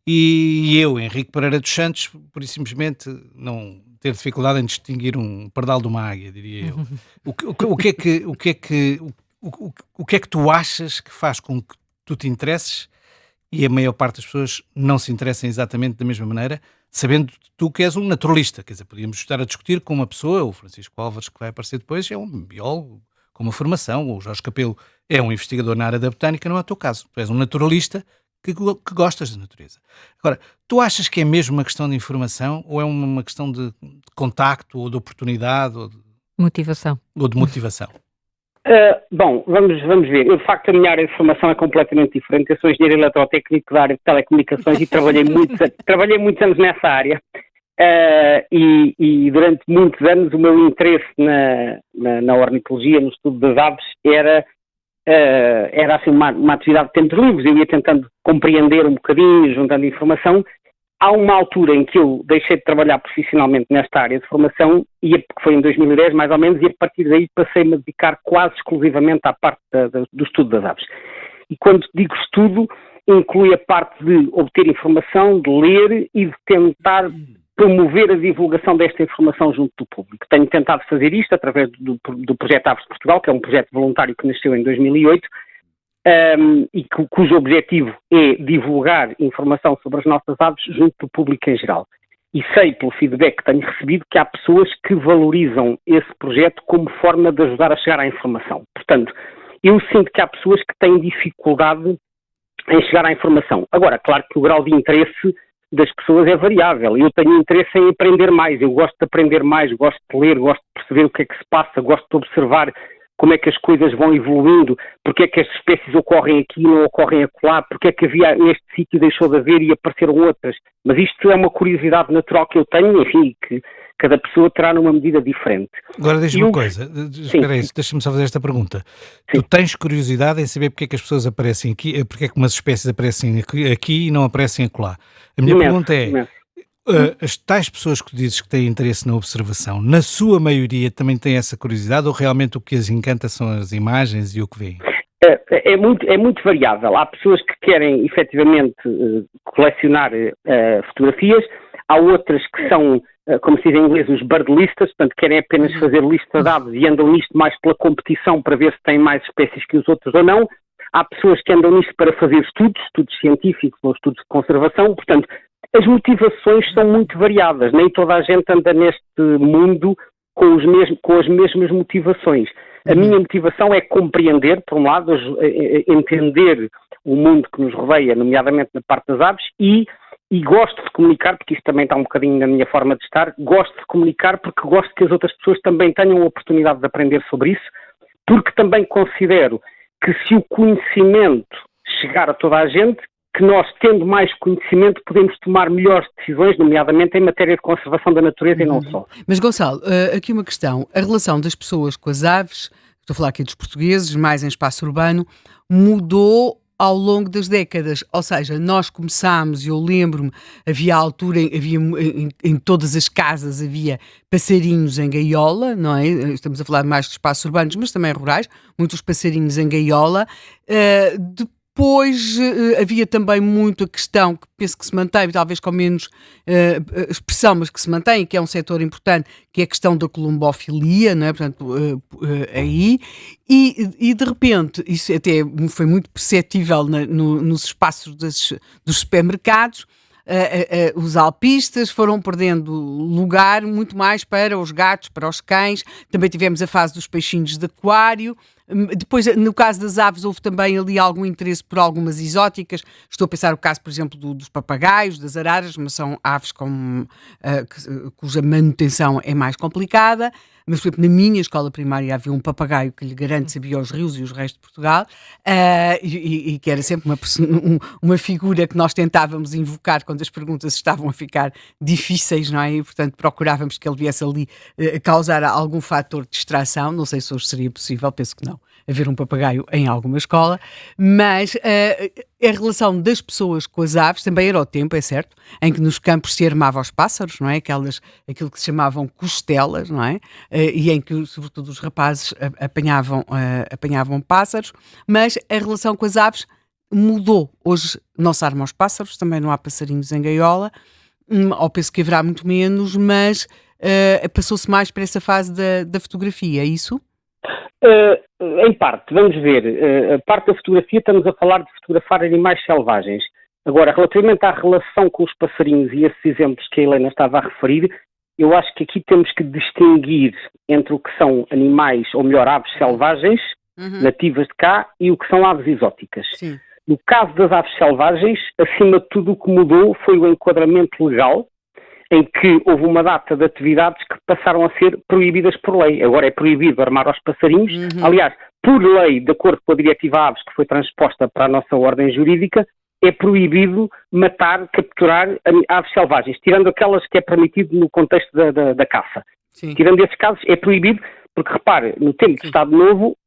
Speaker 4: e eu, Henrique Pereira dos Santos, por isso simplesmente não ter dificuldade em distinguir um pardal de uma águia, diria eu. O que é que tu achas que faz com que tu te interesses e a maior parte das pessoas não se interessem exatamente da mesma maneira, sabendo tu que és um naturalista? Quer dizer, podíamos estar a discutir com uma pessoa, o Francisco Álvares, que vai aparecer depois, é um biólogo com uma formação, ou o Jorge Capelo é um investigador na área da botânica, não é o teu caso. Tu és um naturalista que gostas da natureza. Agora, tu achas que é mesmo uma questão de informação ou é uma questão de contacto ou de oportunidade ou de
Speaker 2: motivação?
Speaker 7: Bom, vamos ver. Eu, de facto, a minha área de formação é completamente diferente. Eu sou engenheiro eletrotécnico da área de telecomunicações e trabalhei muitos anos nessa área. E durante muitos anos o meu interesse na ornitologia, no estudo das aves, era assim uma atividade de tempos livres. Eu ia tentando compreender um bocadinho, juntando informação. Há uma altura em que eu deixei de trabalhar profissionalmente nesta área de formação, que foi em 2010 mais ou menos, e a partir daí passei-me a dedicar quase exclusivamente à parte do estudo das aves. E quando digo estudo, inclui a parte de obter informação, de ler e de tentar promover a divulgação desta informação junto do público. Tenho tentado fazer isto através do projeto Aves de Portugal, que é um projeto voluntário que nasceu em 2008, e cujo objetivo é divulgar informação sobre as nossas aves junto do público em geral. E sei, pelo feedback que tenho recebido, que há pessoas que valorizam esse projeto como forma de ajudar a chegar à informação. Portanto, eu sinto que há pessoas que têm dificuldade em chegar à informação. Agora, claro que o grau de interesse das pessoas é variável. Eu tenho interesse em aprender mais, eu gosto de aprender mais, gosto de ler, gosto de perceber o que é que se passa, gosto de observar como é que as coisas vão evoluindo, porque é que as espécies ocorrem aqui e não ocorrem acolá, porque é que havia neste sítio deixou de haver e apareceram outras. Mas isto é uma curiosidade natural que eu tenho, enfim, que cada pessoa terá numa medida diferente.
Speaker 4: Agora diz-me uma coisa, espera aí, deixa-me só fazer esta pergunta. Sim. Tu tens curiosidade em saber porque é que as pessoas aparecem aqui, porque é que umas espécies aparecem aqui e não aparecem acolá? A minha pergunta é, as tais pessoas que tu dizes que têm interesse na observação, na sua maioria também têm essa curiosidade ou realmente o que as encanta são as imagens e o que veem?
Speaker 7: É muito variável. Há pessoas que querem efetivamente colecionar fotografias, há outras que são, como se diz em inglês, os birdlistas, portanto querem apenas fazer lista de aves e andam nisto mais pela competição para ver se têm mais espécies que os outros ou não. Há pessoas que andam nisto para fazer estudos científicos ou estudos de conservação, portanto as motivações são muito variadas, nem toda a gente anda neste mundo com as mesmas motivações. A minha motivação é compreender, por um lado, entender o mundo que nos rodeia, nomeadamente na parte das aves, e gosto de comunicar, porque isso também está um bocadinho na minha forma de estar, gosto de comunicar porque gosto que as outras pessoas também tenham a oportunidade de aprender sobre isso, porque também considero que se o conhecimento chegar a toda a gente, que nós, tendo mais conhecimento, podemos tomar melhores decisões, nomeadamente em matéria de conservação da natureza e não só.
Speaker 3: Mas, Gonçalo, aqui uma questão. A relação das pessoas com as aves, estou a falar aqui dos portugueses, mais em espaço urbano, mudou ao longo das décadas. Ou seja, nós começámos, eu lembro-me, havia altura, em todas as casas havia passarinhos em gaiola, não é? Estamos a falar mais de espaços urbanos, mas também rurais, muitos passarinhos em gaiola. Depois havia também muito a questão, que penso que se mantém, talvez com menos expressão, mas que se mantém, que é um setor importante, que é a questão da colombofilia, não é? Portanto, aí, e de repente, isso até foi muito perceptível nos espaços dos supermercados. Os alpistas foram perdendo lugar muito mais para os gatos, para os cães. Também tivemos a fase dos peixinhos de aquário. Depois, no caso das aves, houve também ali algum interesse por algumas exóticas. Estou a pensar o caso, por exemplo, dos papagaios, das araras, mas são aves cuja manutenção é mais complicada. Mas, por exemplo, na minha escola primária havia um papagaio que lhe garanto sabia os rios e os reis de Portugal, e que era sempre uma figura que nós tentávamos invocar quando as perguntas estavam a ficar difíceis, não é? E, portanto, procurávamos que ele viesse ali causar algum fator de distração. Não sei se hoje seria possível, penso que não, haver um papagaio em alguma escola, mas a relação das pessoas com as aves também era o tempo, é certo, em que nos campos se armava aos pássaros, não é? Aquilo que se chamavam costelas, não é? E em que, sobretudo, os rapazes apanhavam pássaros, mas a relação com as aves mudou. Hoje não se arma aos pássaros, também não há passarinhos em gaiola, ou penso que haverá muito menos, mas passou-se mais para essa fase da fotografia, é isso?
Speaker 7: Em parte, vamos ver, a parte da fotografia estamos a falar de fotografar animais selvagens. Agora, relativamente à relação com os passarinhos e esses exemplos que a Helena estava a referir, eu acho que aqui temos que distinguir entre o que são animais, ou melhor, aves selvagens, nativas de cá, e o que são aves exóticas.
Speaker 3: Sim.
Speaker 7: No caso das aves selvagens, acima de tudo o que mudou foi o enquadramento legal, em que houve uma data de atividades que passaram a ser proibidas por lei. Agora é proibido armar aos passarinhos. Aliás, por lei, de acordo com a Diretiva Aves, que foi transposta para a nossa ordem jurídica, é proibido matar, capturar aves selvagens, tirando aquelas que é permitido no contexto da caça.
Speaker 3: Sim.
Speaker 7: Tirando esses casos, é proibido, porque repare, no tempo do Estado Novo,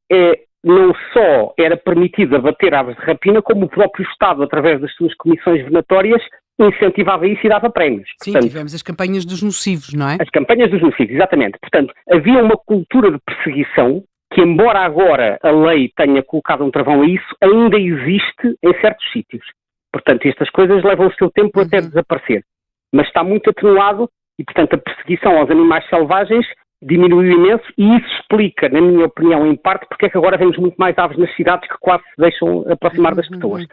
Speaker 7: não só era permitido abater aves de rapina, como o próprio Estado, através das suas comissões venatórias, incentivava isso e dava prémios.
Speaker 3: Sim,
Speaker 7: Portanto,
Speaker 3: tivemos as campanhas dos nocivos, não é?
Speaker 7: as campanhas dos nocivos, exatamente. Portanto, havia uma cultura de perseguição que, embora agora a lei tenha colocado um travão a isso, ainda existe em certos sítios. Portanto, estas coisas levam o seu tempo até desaparecer. Mas está muito atenuado e, portanto, a perseguição aos animais selvagens diminuiu imenso e isso explica, na minha opinião, em parte, porque é que agora vemos muito mais aves nas cidades que quase se deixam aproximar das pessoas.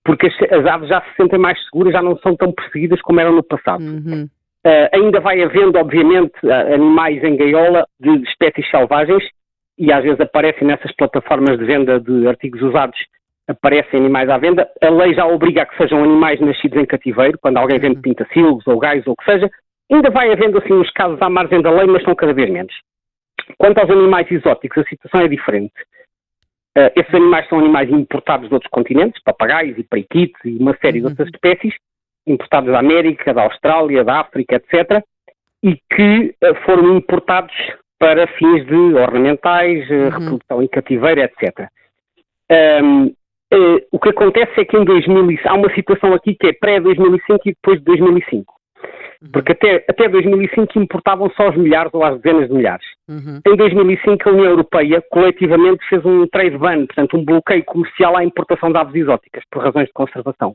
Speaker 7: Porque as aves já se sentem mais seguras, já não são tão perseguidas como eram no passado. Ainda vai havendo, obviamente, animais em gaiola de espécies selvagens e às vezes aparecem nessas plataformas de venda de artigos usados, aparecem animais à venda. A lei já obriga a que sejam animais nascidos em cativeiro, quando alguém vende pintacilgos ou gaios ou o que seja. Ainda vai havendo assim os casos à margem da lei, mas são cada vez menos. Quanto aos animais exóticos, a situação é diferente. Esses animais são animais importados de outros continentes, papagaios e periquitos e uma série de outras espécies, importados da América, da Austrália, da África, etc., e que foram importados para fins de ornamentais, reprodução em cativeiro, etc. O que acontece é que em 2005, há uma situação aqui que é pré-2005 e depois de 2005. Porque até 2005 importavam só os milhares ou as dezenas de milhares. Em 2005 a União Europeia coletivamente fez um trade ban, portanto um bloqueio comercial à importação de aves exóticas por razões de conservação.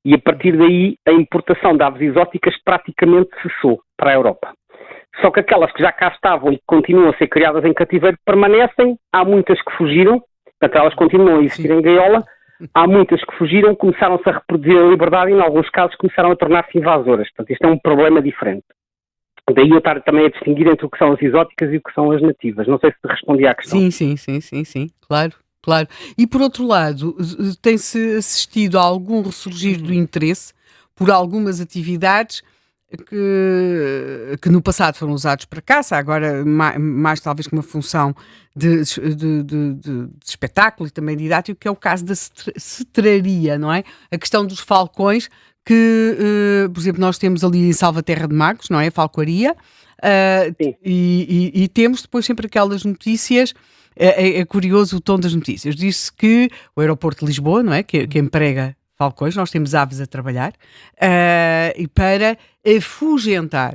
Speaker 7: E a partir daí a importação de aves exóticas praticamente cessou para a Europa. Só que aquelas que já cá estavam e que continuam a ser criadas em cativeiro permanecem, há muitas que fugiram, portanto elas continuam a existir em gaiola. Há muitas que fugiram, começaram-se a reproduzir a liberdade e, em alguns casos, começaram a tornar-se invasoras. Portanto, isto é um problema diferente. Daí eu estar também a distinguir entre o que são as exóticas e o que são as nativas. Não sei se respondi à questão.
Speaker 3: Sim. Claro. E, por outro lado, tem-se assistido a algum ressurgir do interesse por algumas atividades que no passado foram usados para caça, agora mais talvez com uma função de espetáculo e também didático, que é o caso da cetraria, não é? A questão dos falcões, que, por exemplo, nós temos ali em Salvaterra de Magos, não é? A falcoaria, e temos depois sempre aquelas notícias. É curioso o tom das notícias. Diz-se que o aeroporto de Lisboa, não é? Que emprega falcões, nós temos aves a trabalhar, e para afugentar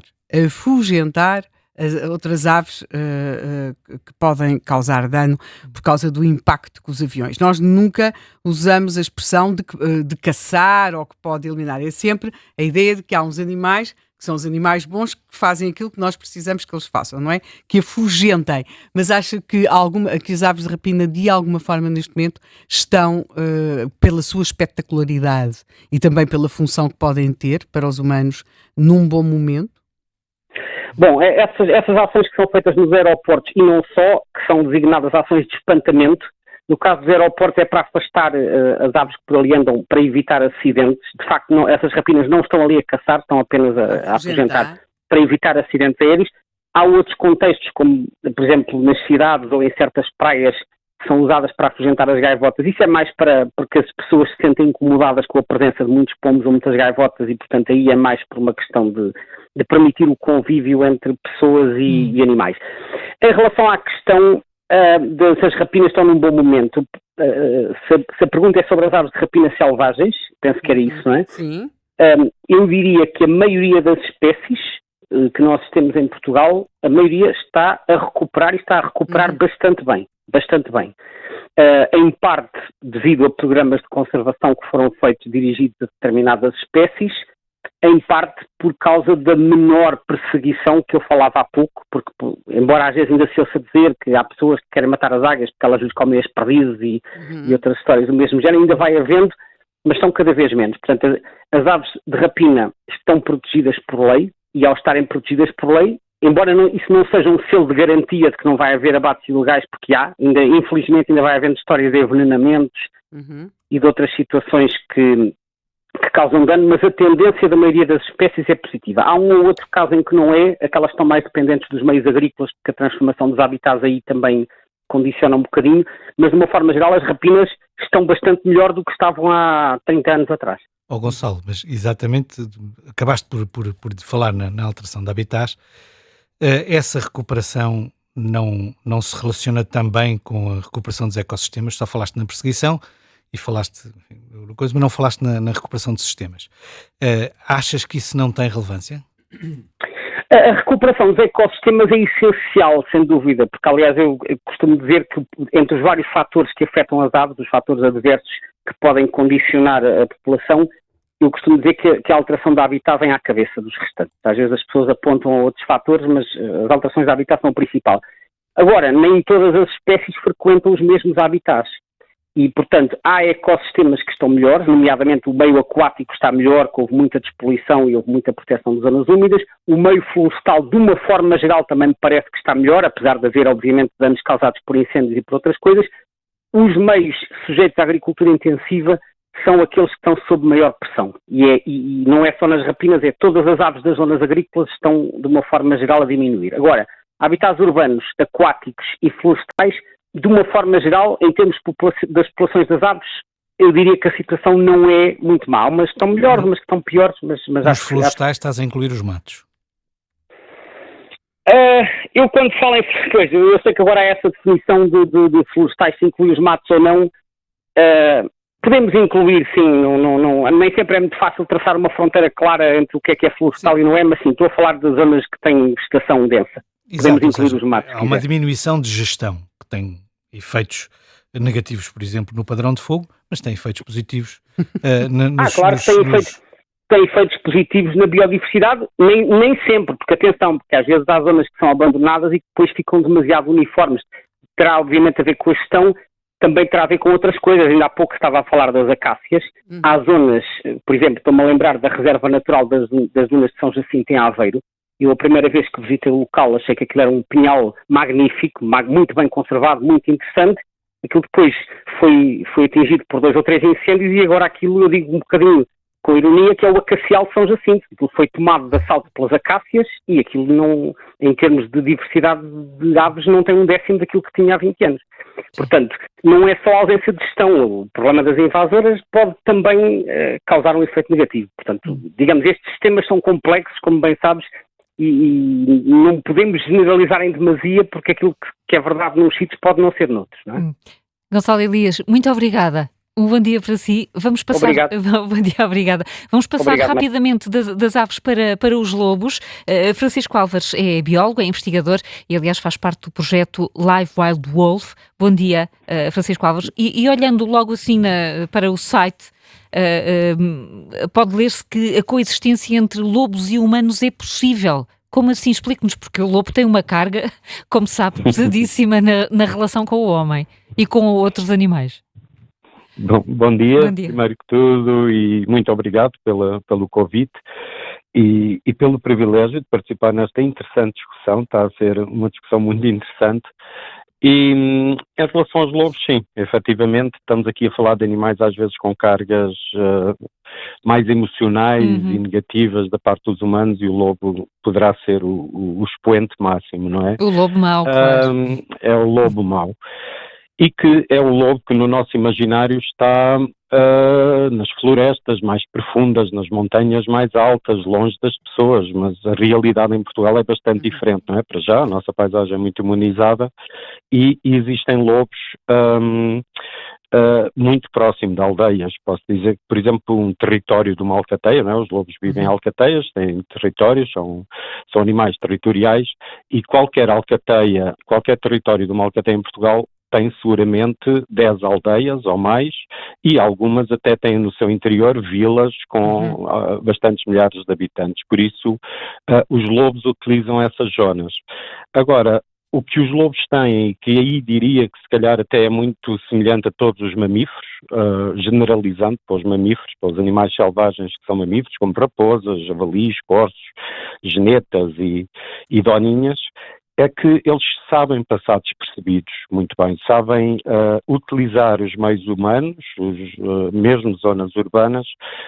Speaker 3: outras aves que podem causar dano por causa do impacto com os aviões. Nós nunca usamos a expressão de caçar ou que pode eliminar. É sempre a ideia de que há uns animais que são os animais bons que fazem aquilo que nós precisamos que eles façam, não é? Que afugentem. Mas acho que as aves de rapina, de alguma forma, neste momento, estão, pela sua espetacularidade e também pela função que podem ter para os humanos, num bom momento?
Speaker 7: Bom, essas ações que são feitas nos aeroportos, e não só, que são designadas ações de espantamento, no caso dos aeroportos é para afastar as aves que por ali andam, para evitar acidentes. De facto, essas rapinas não estão ali a caçar, estão apenas a afugentar para evitar acidentes aéreos. Há outros contextos, como, por exemplo, nas cidades ou em certas praias, que são usadas para afugentar as gaivotas. Isso é mais porque as pessoas se sentem incomodadas com a presença de muitos pombos ou muitas gaivotas e, portanto, aí é mais por uma questão de permitir o convívio entre pessoas e animais. Em relação à questão se as rapinas estão num bom momento, se a pergunta é sobre as aves de rapina selvagens, penso que era isso, não é?
Speaker 3: Sim.
Speaker 7: Eu diria que a maioria das espécies que nós temos em Portugal, a maioria está a recuperar e está a recuperar bastante bem. Em parte devido a programas de conservação que foram feitos dirigidos a determinadas espécies, em parte por causa da menor perseguição que eu falava há pouco, porque embora às vezes ainda se ouça dizer que há pessoas que querem matar as águias porque elas lhes comem as perdizes e outras histórias do mesmo género, ainda vai havendo, mas são cada vez menos. Portanto, as aves de rapina estão protegidas por lei, e ao estarem protegidas por lei, embora isso não seja um selo de garantia de que não vai haver abates ilegais, porque infelizmente ainda vai havendo histórias de envenenamentos e de outras situações que causam dano, mas a tendência da maioria das espécies é positiva. Há um ou outro caso em que não é, aquelas que estão mais dependentes dos meios agrícolas, porque a transformação dos habitats aí também condiciona um bocadinho, mas de uma forma geral as rapinas estão bastante melhor do que estavam há 30 anos atrás.
Speaker 4: Gonçalo, mas exatamente, acabaste por falar na alteração de habitats, essa recuperação não se relaciona também com a recuperação dos ecossistemas, só falaste na perseguição e falaste, mas não falaste na recuperação de sistemas. Achas que isso não tem relevância?
Speaker 7: A recuperação dos ecossistemas é essencial, sem dúvida, porque aliás eu costumo dizer que entre os vários fatores que afetam as aves, os fatores adversos que podem condicionar a população, eu costumo dizer que a alteração do habitat vem à cabeça dos restantes. Às vezes as pessoas apontam a outros fatores, mas as alterações do habitat são o principal. Agora, nem todas as espécies frequentam os mesmos habitats. E, portanto, há ecossistemas que estão melhores, nomeadamente o meio aquático está melhor, que houve muita despoluição e houve muita proteção de zonas úmidas. O meio florestal, de uma forma geral, também me parece que está melhor, apesar de haver, obviamente, danos causados por incêndios e por outras coisas. Os meios sujeitos à agricultura intensiva são aqueles que estão sob maior pressão. E não é só nas rapinas, todas as aves das zonas agrícolas estão, de uma forma geral, a diminuir. Agora, habitats urbanos, aquáticos e florestais, de uma forma geral, em termos das populações das aves, eu diria que a situação não é muito má. Umas estão melhores, umas que estão piores. Mas
Speaker 4: os florestais estás a incluir os matos?
Speaker 7: Eu quando falo em florestais, eu sei que agora há essa definição de florestais, se inclui os matos ou não. Podemos incluir, sim, nem sempre é muito fácil traçar uma fronteira clara entre o que é florestal e não é, mas sim, estou a falar de zonas que têm vegetação densa.
Speaker 4: Exato,
Speaker 7: podemos incluir os matos.
Speaker 4: Há uma diminuição de gestão que tem efeitos negativos, por exemplo, no padrão de fogo, mas tem efeitos positivos.
Speaker 7: Claro que tem efeitos positivos na biodiversidade, nem sempre, porque atenção, porque às vezes há zonas que são abandonadas e que depois ficam demasiado uniformes. Terá obviamente a ver com a gestão, também terá a ver com outras coisas. Ainda há pouco estava a falar das acácias. Há zonas, por exemplo, estou-me a lembrar da Reserva Natural das Dunas de São Jacinto em Aveiro. Eu, a primeira vez que visitei o local, achei que aquilo era um pinhal magnífico, muito bem conservado, muito interessante. Aquilo depois foi atingido por 2 ou 3 incêndios e agora aquilo, eu digo um bocadinho com ironia, que é o acacial de São Jacinto. Aquilo foi tomado de assalto pelas acácias e aquilo não, em termos de diversidade de aves, não tem 1/10 daquilo que tinha há 20 anos. Portanto, não é só a ausência de gestão. O problema das invasoras pode também causar um efeito negativo. Portanto, digamos, estes sistemas são complexos, como bem sabes, e não podemos generalizar em demasia, porque aquilo que é verdade nos sítios pode não ser noutros, não é?
Speaker 2: Gonçalo Elias, muito obrigada. Um bom dia para si. Vamos passar.
Speaker 7: Obrigado.
Speaker 2: Bom dia, obrigada. Vamos passar
Speaker 7: Obrigado,
Speaker 2: rapidamente das aves para os lobos. Francisco Álvares é biólogo, é investigador e, aliás, faz parte do projeto Live Wild Wolf. Bom dia, Francisco Álvares. E olhando logo assim para o site, pode ler-se que a coexistência entre lobos e humanos é possível. Como assim? Explique-nos, porque o lobo tem uma carga, como sabe, pesadíssima na relação com o homem e com outros animais.
Speaker 8: Bom dia,
Speaker 2: Bom dia.
Speaker 8: primeiro que tudo, e muito obrigado pelo convite e pelo privilégio de participar nesta interessante discussão. Está a ser uma discussão muito interessante. E em relação aos lobos, sim, efetivamente, estamos aqui a falar de animais às vezes com cargas mais emocionais e negativas da parte dos humanos, e o lobo poderá ser o expoente máximo, não é?
Speaker 2: O lobo mau, claro.
Speaker 8: É o lobo mau. E que é o lobo que no nosso imaginário está nas florestas mais profundas, nas montanhas mais altas, longe das pessoas, mas a realidade em Portugal é bastante diferente, não é? Para já, a nossa paisagem é muito humanizada e existem lobos muito próximo de aldeias. Posso dizer que, por exemplo, um território de uma alcateia, não é? Os lobos vivem em alcateias, têm territórios, são animais territoriais, e qualquer alcateia, qualquer território de uma alcateia em Portugal tem seguramente 10 aldeias ou mais, e algumas até têm no seu interior vilas com bastantes milhares de habitantes. Por isso, os lobos utilizam essas zonas. Agora, o que os lobos têm, e que aí diria que se calhar até é muito semelhante a todos os mamíferos, generalizando para os mamíferos, para os animais selvagens que são mamíferos, como raposas, javalis, corços, genetas e doninhas, é que eles sabem passar despercebidos muito bem, sabem utilizar os meios humanos, mesmo zonas urbanas,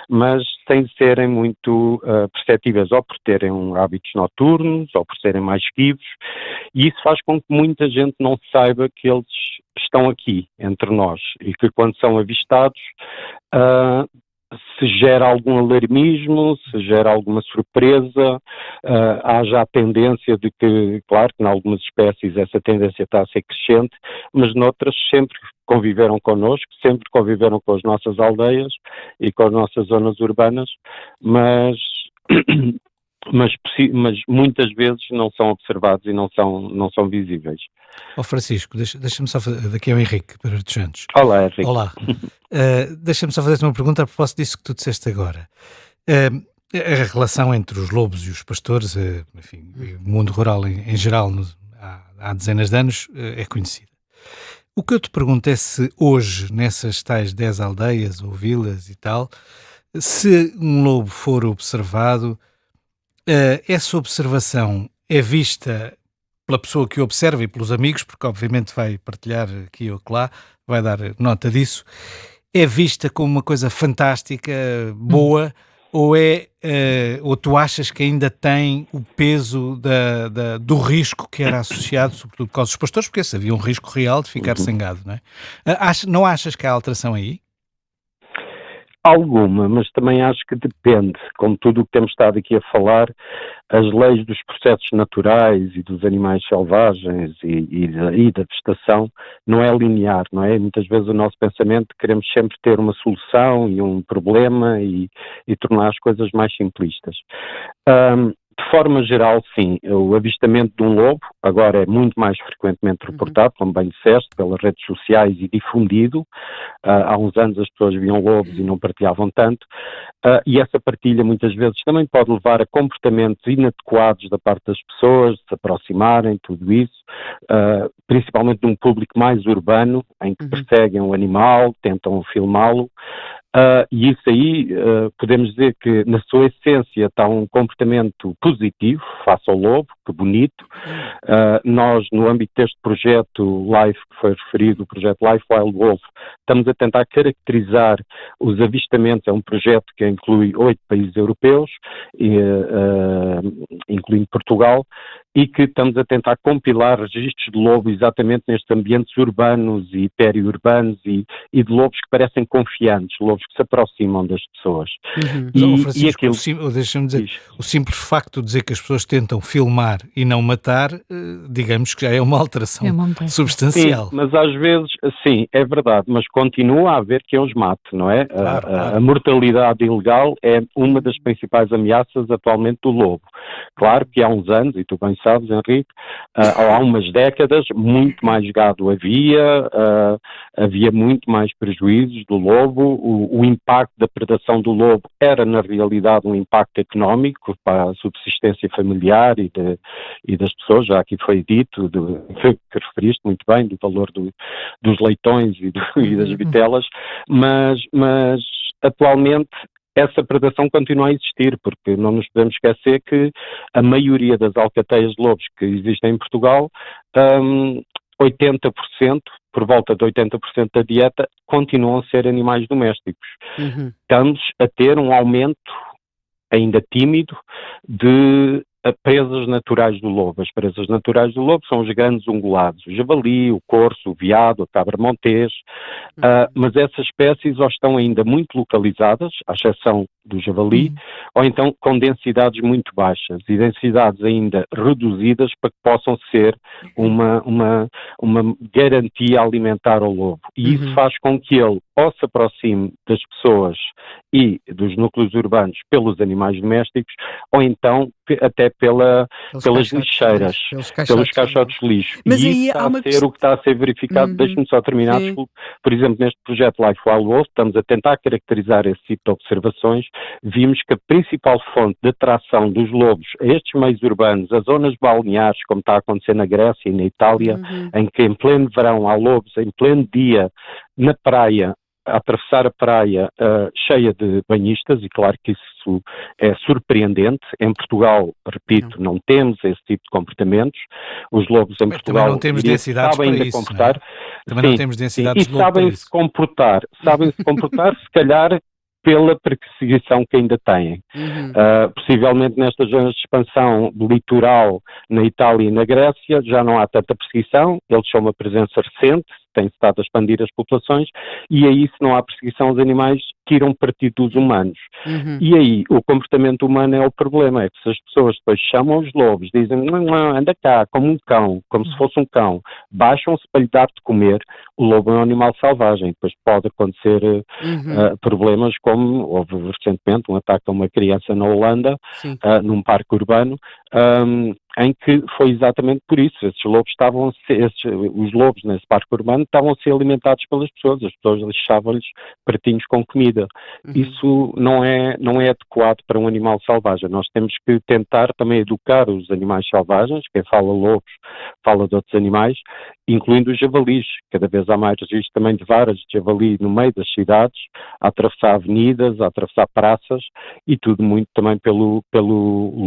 Speaker 8: mas sem serem muito perceptíveis, ou por terem hábitos noturnos, ou por serem mais esquivos, e isso faz com que muita gente não saiba que eles estão aqui, entre nós, e que quando são avistados se gera algum alarmismo, se gera alguma surpresa, há já a tendência de que, claro que em algumas espécies essa tendência está a ser crescente, mas noutras sempre conviveram connosco, sempre conviveram com as nossas aldeias e com as nossas zonas urbanas, mas muitas vezes não são observados e não são visíveis.
Speaker 4: Francisco, deixa-me só fazer, daqui é o Henrique para os Santos.
Speaker 8: Olá, Henrique.
Speaker 4: Olá. Deixa-me só fazer uma pergunta a propósito disso que tu disseste agora. A relação entre os lobos e os pastores, enfim, o mundo rural em geral, há dezenas de anos, é conhecida. O que eu te pergunto é se hoje, nessas tais 10 aldeias ou vilas e tal, se um lobo for observado, essa observação é vista pela pessoa que o observa e pelos amigos, porque obviamente vai partilhar aqui ou lá, vai dar nota disso, é vista como uma coisa fantástica, boa, ou tu achas que ainda tem o peso do risco que era associado, sobretudo por causa dos pastores, porque esse havia um risco real de ficar sem gado, não é? Não achas que há alteração aí?
Speaker 8: Alguma, mas também acho que depende, como tudo o que temos estado aqui a falar, as leis dos processos naturais e dos animais selvagens e da vegetação não é linear, não é? Muitas vezes o nosso pensamento queremos sempre ter uma solução e um problema e tornar as coisas mais simplistas. De forma geral, sim, o avistamento de um lobo agora é muito mais frequentemente reportado, como bem disseste, pelas redes sociais e difundido. Há uns anos as pessoas viam lobos e não partilhavam tanto, e essa partilha muitas vezes também pode levar a comportamentos inadequados da parte das pessoas, de se aproximarem, tudo isso, principalmente de um público mais urbano, em que perseguem um animal, tentam filmá-lo. E isso aí, podemos dizer que na sua essência está um comportamento positivo face ao lobo, que bonito. Nós, no âmbito deste projeto LIFE, que foi referido, o projeto Live Wild Wolf, estamos a tentar caracterizar os avistamentos. É um projeto que inclui 8 países europeus, incluindo Portugal, e que estamos a tentar compilar registros de lobo exatamente nestes ambientes urbanos e periurbanos e de lobos que parecem confiantes, lobos que se aproximam das pessoas.
Speaker 4: Mas, Francisco, deixa-me dizer, o simples facto de dizer que as pessoas tentam filmar e não matar, digamos que já é uma alteração substancial.
Speaker 8: Sim, mas às vezes, sim, é verdade, mas continua a haver quem os mate, não é?
Speaker 4: Claro.
Speaker 8: A mortalidade ilegal é uma das principais ameaças atualmente do lobo. Claro que há uns anos, e tu bem sabes, Henrique, há umas décadas, muito mais gado havia muito mais prejuízos do lobo, o impacto da predação do lobo era, na realidade, um impacto económico para a subsistência familiar e das pessoas, já aqui foi dito, que referiste muito bem, do valor dos leitões e das vitelas, mas atualmente essa predação continua a existir, porque não nos podemos esquecer que a maioria das alcateias de lobos que existem em Portugal, 80%, por volta de 80% da dieta, continuam a ser animais domésticos. Estamos a ter um aumento ainda tímido de presas naturais do lobo. As presas naturais do lobo são os grandes ungulados, o javali, o corso, o veado, a cabra montês, mas essas espécies ou estão ainda muito localizadas, à exceção do javali, ou então com densidades muito baixas e densidades ainda reduzidas para que possam ser uma garantia alimentar ao lobo. E isso faz com que ele ou se aproxime das pessoas e dos núcleos urbanos pelos animais domésticos, ou então até pelas lixeiras, pelos caixotes de lixo.
Speaker 3: Mas
Speaker 8: e
Speaker 3: aí
Speaker 8: isso está a ser o que está a ser verificado. Deixe-me só terminar, por exemplo, neste projeto Life Wild Wolf, estamos a tentar caracterizar esse tipo de observações. Vimos que a principal fonte de atração dos lobos a estes meios urbanos, as zonas balneares, como está a acontecer na Grécia e na Itália, em que em pleno verão há lobos, em pleno dia, na praia, a atravessar a praia cheia de banhistas, e claro que isso é surpreendente. Em Portugal, repito, não temos esse tipo de comportamentos. Os lobos em Portugal
Speaker 4: também não temos densidades
Speaker 8: sabem
Speaker 4: para
Speaker 8: ainda
Speaker 4: isso,
Speaker 8: comportar.
Speaker 4: não é? Também não temos densidades de lobo para
Speaker 8: sabem-se
Speaker 4: isso.
Speaker 8: sabem-se comportar, se calhar pela perseguição que ainda têm. Possivelmente nestas zonas de expansão do litoral, na Itália e na Grécia, já não há tanta perseguição, eles são uma presença recente, tem-se estado a expandir as populações, e aí, se não há perseguição, os animais tiram partido dos humanos. E aí, o comportamento humano é o problema, é que se as pessoas depois chamam os lobos, dizem, não, anda cá, como um cão, como se fosse um cão, baixam-se para lhe dar de comer, o lobo é um animal selvagem, depois pode acontecer problemas como, houve recentemente um ataque a uma criança na Holanda, num parque urbano, em que foi exatamente por isso. Os lobos nesse parque urbano estavam a ser alimentados pelas pessoas, as pessoas lixavam-lhes pratinhos com comida. Isso não é adequado para um animal selvagem. Nós temos que tentar também educar os animais selvagens. Quem fala lobos fala de outros animais, incluindo os javalis. Cada vez há mais registros também de varas de javali no meio das cidades, a atravessar avenidas, a atravessar praças, e tudo muito também pelo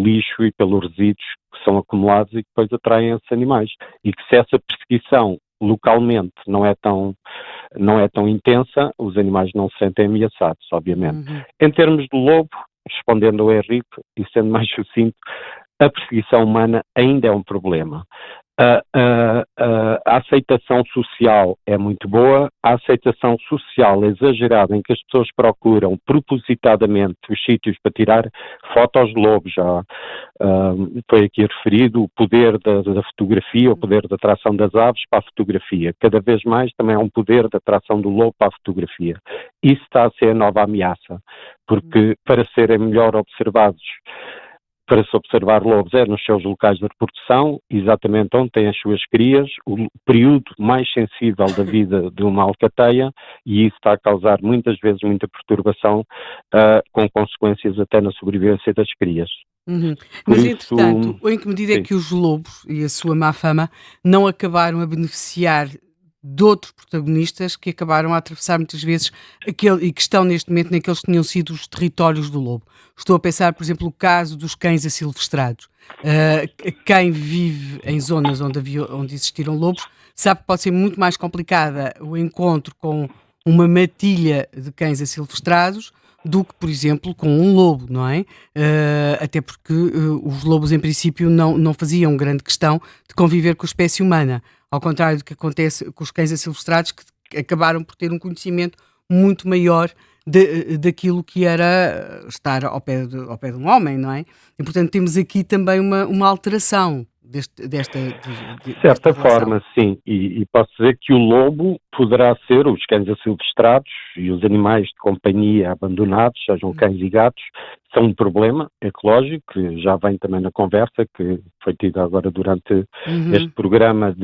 Speaker 8: lixo e pelos resíduos que são acumulados e que depois atraem esses animais. E que se essa perseguição localmente não é tão intensa, os animais não se sentem ameaçados, obviamente. Em termos do lobo, respondendo ao Henrique e sendo mais sucinto, a perseguição humana ainda é um problema. A aceitação social é muito boa, a aceitação social exagerada em que as pessoas procuram propositadamente os sítios para tirar fotos de lobos, já foi aqui referido o poder da fotografia, o poder da atração das aves para a fotografia. Cada vez mais também há um poder da atração do lobo para a fotografia. Isso está a ser a nova ameaça, porque para serem melhor observados, para se observar lobos é nos seus locais de reprodução, exatamente onde têm as suas crias, o período mais sensível da vida de uma alcateia, e isso está a causar muitas vezes muita perturbação, com consequências até na sobrevivência das crias.
Speaker 3: Mas, entretanto, em que medida é que os lobos e a sua má fama não acabaram a beneficiar de outros protagonistas que acabaram a atravessar muitas vezes e que estão neste momento naqueles que tinham sido os territórios do lobo? Estou a pensar, por exemplo, o caso dos cães asilvestrados. Quem vive em zonas onde existiram lobos sabe que pode ser muito mais complicada o encontro com uma matilha de cães asilvestrados do que, por exemplo, com um lobo, não é? Até porque os lobos, em princípio, não faziam grande questão de conviver com a espécie humana, ao contrário do que acontece com os cães asilvestrados, que acabaram por ter um conhecimento muito maior daquilo que era estar ao pé de um homem, não é? E, portanto, temos aqui também uma alteração desta
Speaker 8: De certa
Speaker 3: relação.
Speaker 8: forma, sim, e posso dizer que o lobo poderá ser, os cães asilvestrados e os animais de companhia abandonados, sejam cães e gatos, são um problema ecológico, que já vem também na conversa, que foi tida agora durante este programa,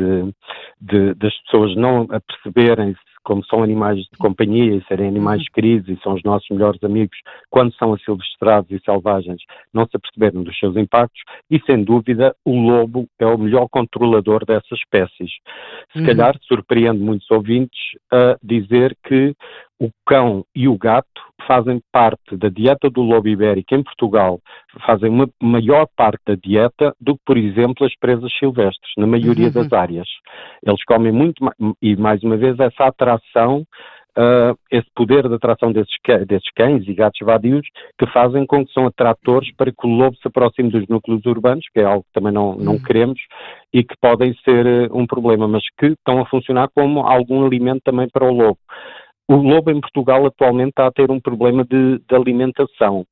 Speaker 8: das pessoas não aperceberem-se como são animais de companhia e serem animais queridos e são os nossos melhores amigos, quando são asilvestrados e selvagens, não se aperceberam dos seus impactos, e sem dúvida o lobo é o melhor controlador dessas espécies. Se calhar surpreende muitos ouvintes a dizer que o cão e o gato fazem parte da dieta do lobo ibérico em Portugal, fazem uma maior parte da dieta do que, por exemplo, as presas silvestres, na maioria das áreas. Eles comem muito, e mais uma vez essa atração, esse poder de atração desses cães e gatos vadios, que fazem com que são atratores para que o lobo se aproxime dos núcleos urbanos, que é algo que também não queremos, e que podem ser um problema, mas que estão a funcionar como algum alimento também para o lobo. O lobo em Portugal atualmente está a ter um problema de alimentação.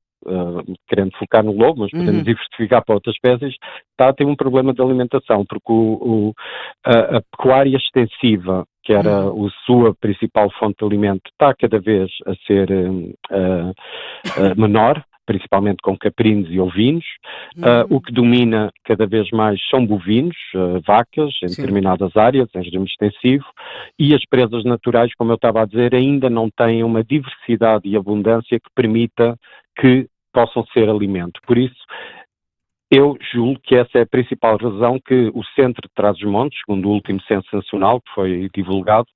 Speaker 8: Querendo focar no lobo, mas podemos diversificar para outras espécies, está a ter um problema de alimentação, porque a pecuária extensiva, que era a sua principal fonte de alimento, está cada vez a ser menor, principalmente com caprinos e ovinos. O que domina cada vez mais são bovinos, vacas, em determinadas áreas, em regime extensivo, e as presas naturais, como eu estava a dizer, ainda não têm uma diversidade e abundância que permita que possam ser alimento. Por isso, eu julgo que essa é a principal razão que o Centro de Trás-os-Montes, segundo o último censo nacional que foi divulgado,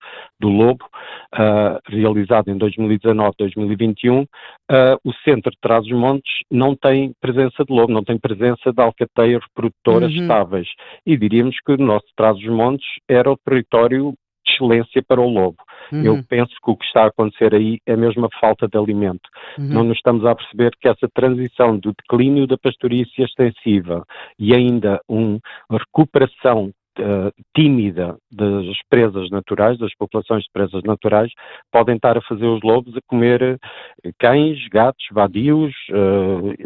Speaker 8: do lobo, realizado em 2019-2021, o Centro de Trás-os-Montes não tem presença de lobo, não tem presença de alcateias reprodutoras estáveis. E diríamos que o nosso Trás-os-Montes era o território de excelência para o lobo. Eu penso que o que está a acontecer aí é mesmo a falta de alimento. Não nos estamos a perceber que essa transição do declínio da pastorícia extensiva e ainda uma recuperação tímida das presas naturais, das populações de presas naturais, podem estar a fazer os lobos a comer cães, gatos, vadios,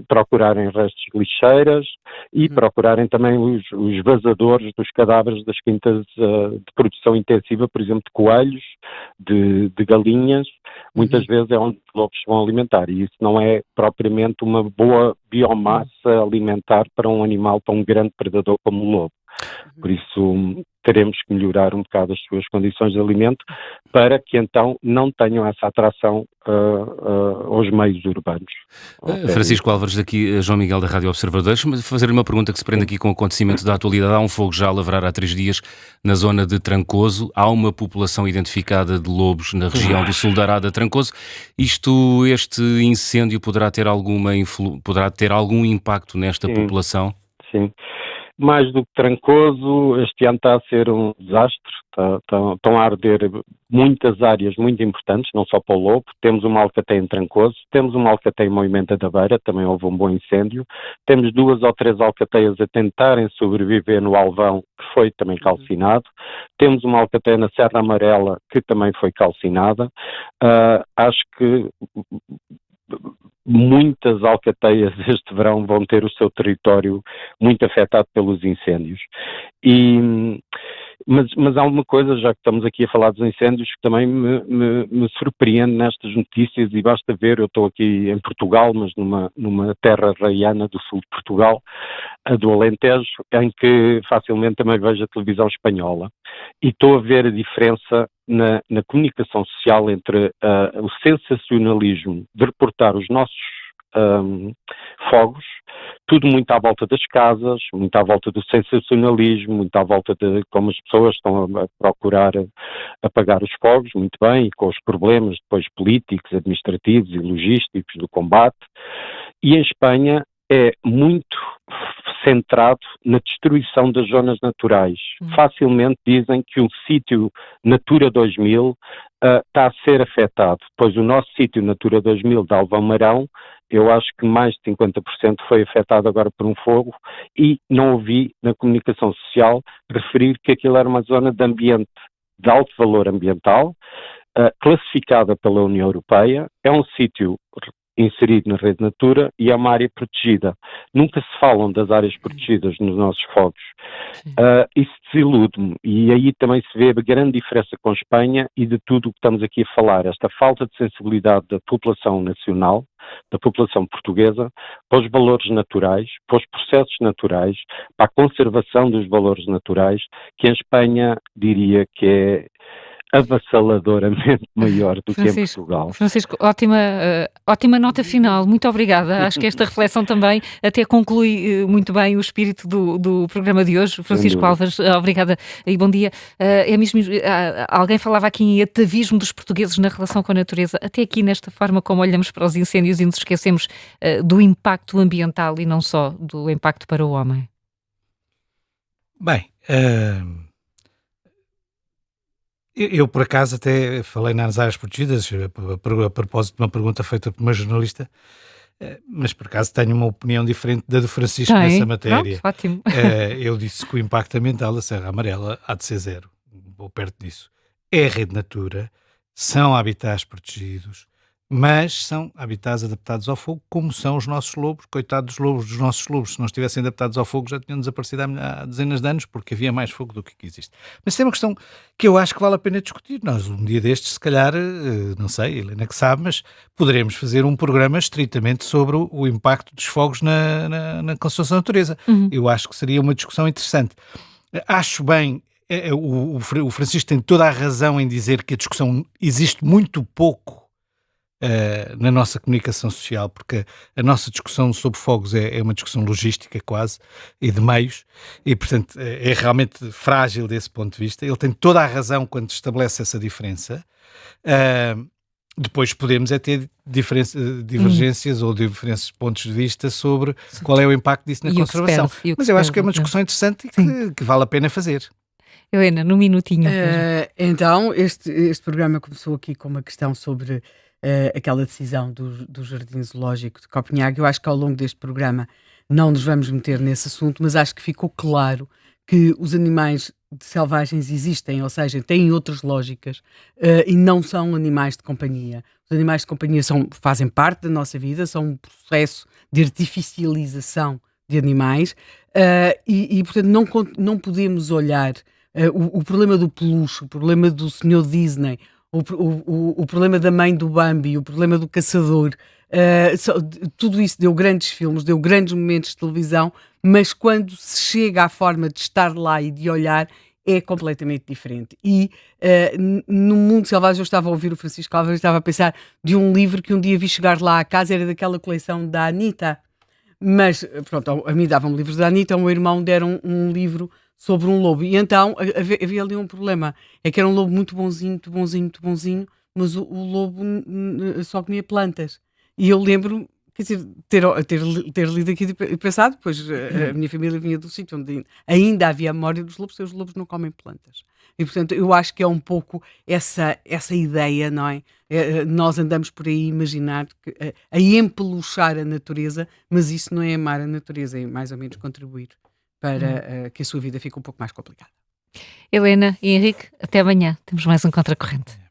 Speaker 8: procurarem restos de lixeiras e procurarem também os vazadores dos cadáveres das quintas de produção intensiva, por exemplo, de coelhos, de galinhas, muitas vezes é onde os lobos se vão alimentar, e isso não é propriamente uma boa biomassa alimentar para um animal, para um grande predador como o lobo. Por isso teremos que melhorar um bocado as suas condições de alimento para que então não tenham essa atração aos meios urbanos.
Speaker 1: Francisco Álvares, daqui João Miguel da Rádio Observador. Deixa-me fazer uma pergunta que se prende aqui com o acontecimento da atualidade. Há um fogo já a lavrar há 3 dias na zona de Trancoso. Há uma população identificada de lobos na região do sul da Arada Trancoso. Este incêndio poderá ter algum impacto nesta população?
Speaker 8: Sim. Mais do que Trancoso, este ano está a ser um desastre, estão a arder muitas áreas muito importantes, não só para o lobo. Temos uma alcateia em Trancoso, temos uma alcateia em Moimenta da Beira, também houve um bom incêndio, temos 2 ou 3 alcateias a tentarem sobreviver no Alvão, que foi também calcinado, temos uma alcateia na Serra Amarela, que também foi calcinada. Acho que muitas alcateias este verão vão ter o seu território muito afetado pelos incêndios. Mas há uma coisa, já que estamos aqui a falar dos incêndios, que também me surpreende nestas notícias, e basta ver, eu estou aqui em Portugal, mas numa terra raiana do sul de Portugal, a do Alentejo, em que facilmente também vejo a televisão espanhola, e estou a ver a diferença na comunicação social entre o sensacionalismo de reportar os nossos fogos, tudo muito à volta das casas, muito à volta do sensacionalismo, muito à volta de como as pessoas estão a procurar apagar os fogos, muito bem, e com os problemas depois políticos, administrativos e logísticos do combate. E em Espanha é muito centrado na destruição das zonas naturais. Facilmente dizem que um sítio Natura 2000 está a ser afetado. Pois o nosso sítio Natura 2000 de Alvamarão, eu acho que mais de 50% foi afetado agora por um fogo e não ouvi na comunicação social referir que aquilo era uma zona de ambiente de alto valor ambiental, classificada pela União Europeia, é um sítio inserido na rede Natura e é uma área protegida. Nunca se falam das áreas protegidas nos nossos fogos. Isso desilude-me e aí também se vê a grande diferença com a Espanha e de tudo o que estamos aqui a falar. Esta falta de sensibilidade da população nacional, da população portuguesa, para os valores naturais, para os processos naturais, para a conservação dos valores naturais, que em Espanha diria que é avassaladoramente maior do que em Portugal.
Speaker 2: Francisco, ótima nota final, muito obrigada. Acho que esta reflexão também até conclui muito bem o espírito do programa de hoje. Francisco Álvares, obrigada e bom dia. Alguém falava aqui em atavismo dos portugueses na relação com a natureza, até aqui nesta forma como olhamos para os incêndios e nos esquecemos do impacto ambiental e não só do impacto para o homem.
Speaker 4: Bem, eu, por acaso, até falei nas áreas protegidas, a propósito de uma pergunta feita por uma jornalista, mas por acaso tenho uma opinião diferente da do Francisco nessa matéria.
Speaker 2: Pronto, ótimo.
Speaker 4: Eu disse que o impacto ambiental da Serra Amarela há de ser zero, vou perto disso. É a rede Natura, são habitats protegidos, mas são habitats adaptados ao fogo, como são os nossos lobos. Coitados dos nossos lobos, se não estivessem adaptados ao fogo já tinham desaparecido há dezenas de anos, porque havia mais fogo do que existe. Mas tem uma questão que eu acho que vale a pena discutir. Nós, um dia destes, se calhar, não sei, Helena que sabe, mas poderemos fazer um programa estritamente sobre o impacto dos fogos na conservação da natureza. Eu acho que seria uma discussão interessante. Acho bem, o Francisco tem toda a razão em dizer que a discussão existe muito pouco na nossa comunicação social, porque a nossa discussão sobre fogos é uma discussão logística quase, e de meios, e portanto é realmente frágil desse ponto de vista. Ele tem toda a razão quando estabelece essa diferença. Depois podemos ter divergências ou diferentes pontos de vista sobre qual é o impacto disso na conservação. Mas eu acho que é uma discussão interessante e que vale a pena fazer.
Speaker 2: Helena, num minutinho.
Speaker 3: Então, este programa começou aqui com uma questão sobre aquela decisão do Jardim Zoológico de Copenhague. Eu acho que ao longo deste programa não nos vamos meter nesse assunto, mas acho que ficou claro que os animais selvagens existem, ou seja, têm outras lógicas e não são animais de companhia. Os animais de companhia fazem parte da nossa vida, são um processo de artificialização de animais e portanto, não podemos olhar o problema do peluche, o problema do senhor Disney, o problema da mãe do Bambi, o problema do caçador, tudo isso deu grandes filmes, deu grandes momentos de televisão, mas quando se chega à forma de estar lá e de olhar, é completamente diferente. E no Mundo Selvagem, eu estava a ouvir o Francisco Álvares, estava a pensar de um livro que um dia vi chegar lá à casa, era daquela coleção da Anitta. Mas, pronto, a mim davam-me livros da Anitta, ao meu irmão deram um livro sobre um lobo. E então havia ali um problema. É que era um lobo muito bonzinho, muito bonzinho, muito bonzinho, mas o lobo só comia plantas. E eu lembro, quer dizer, ter lido aqui e pensado, pois a minha família vinha do sítio onde ainda havia a memória dos lobos, e os lobos não comem plantas. E, portanto, eu acho que é um pouco essa ideia, não é? Nós andamos por aí a imaginar, a empeluchar a natureza, mas isso não é amar a natureza, é mais ou menos contribuir para que a sua vida fique um pouco mais complicada.
Speaker 2: Helena e Henrique, até amanhã. Temos mais um Contracorrente.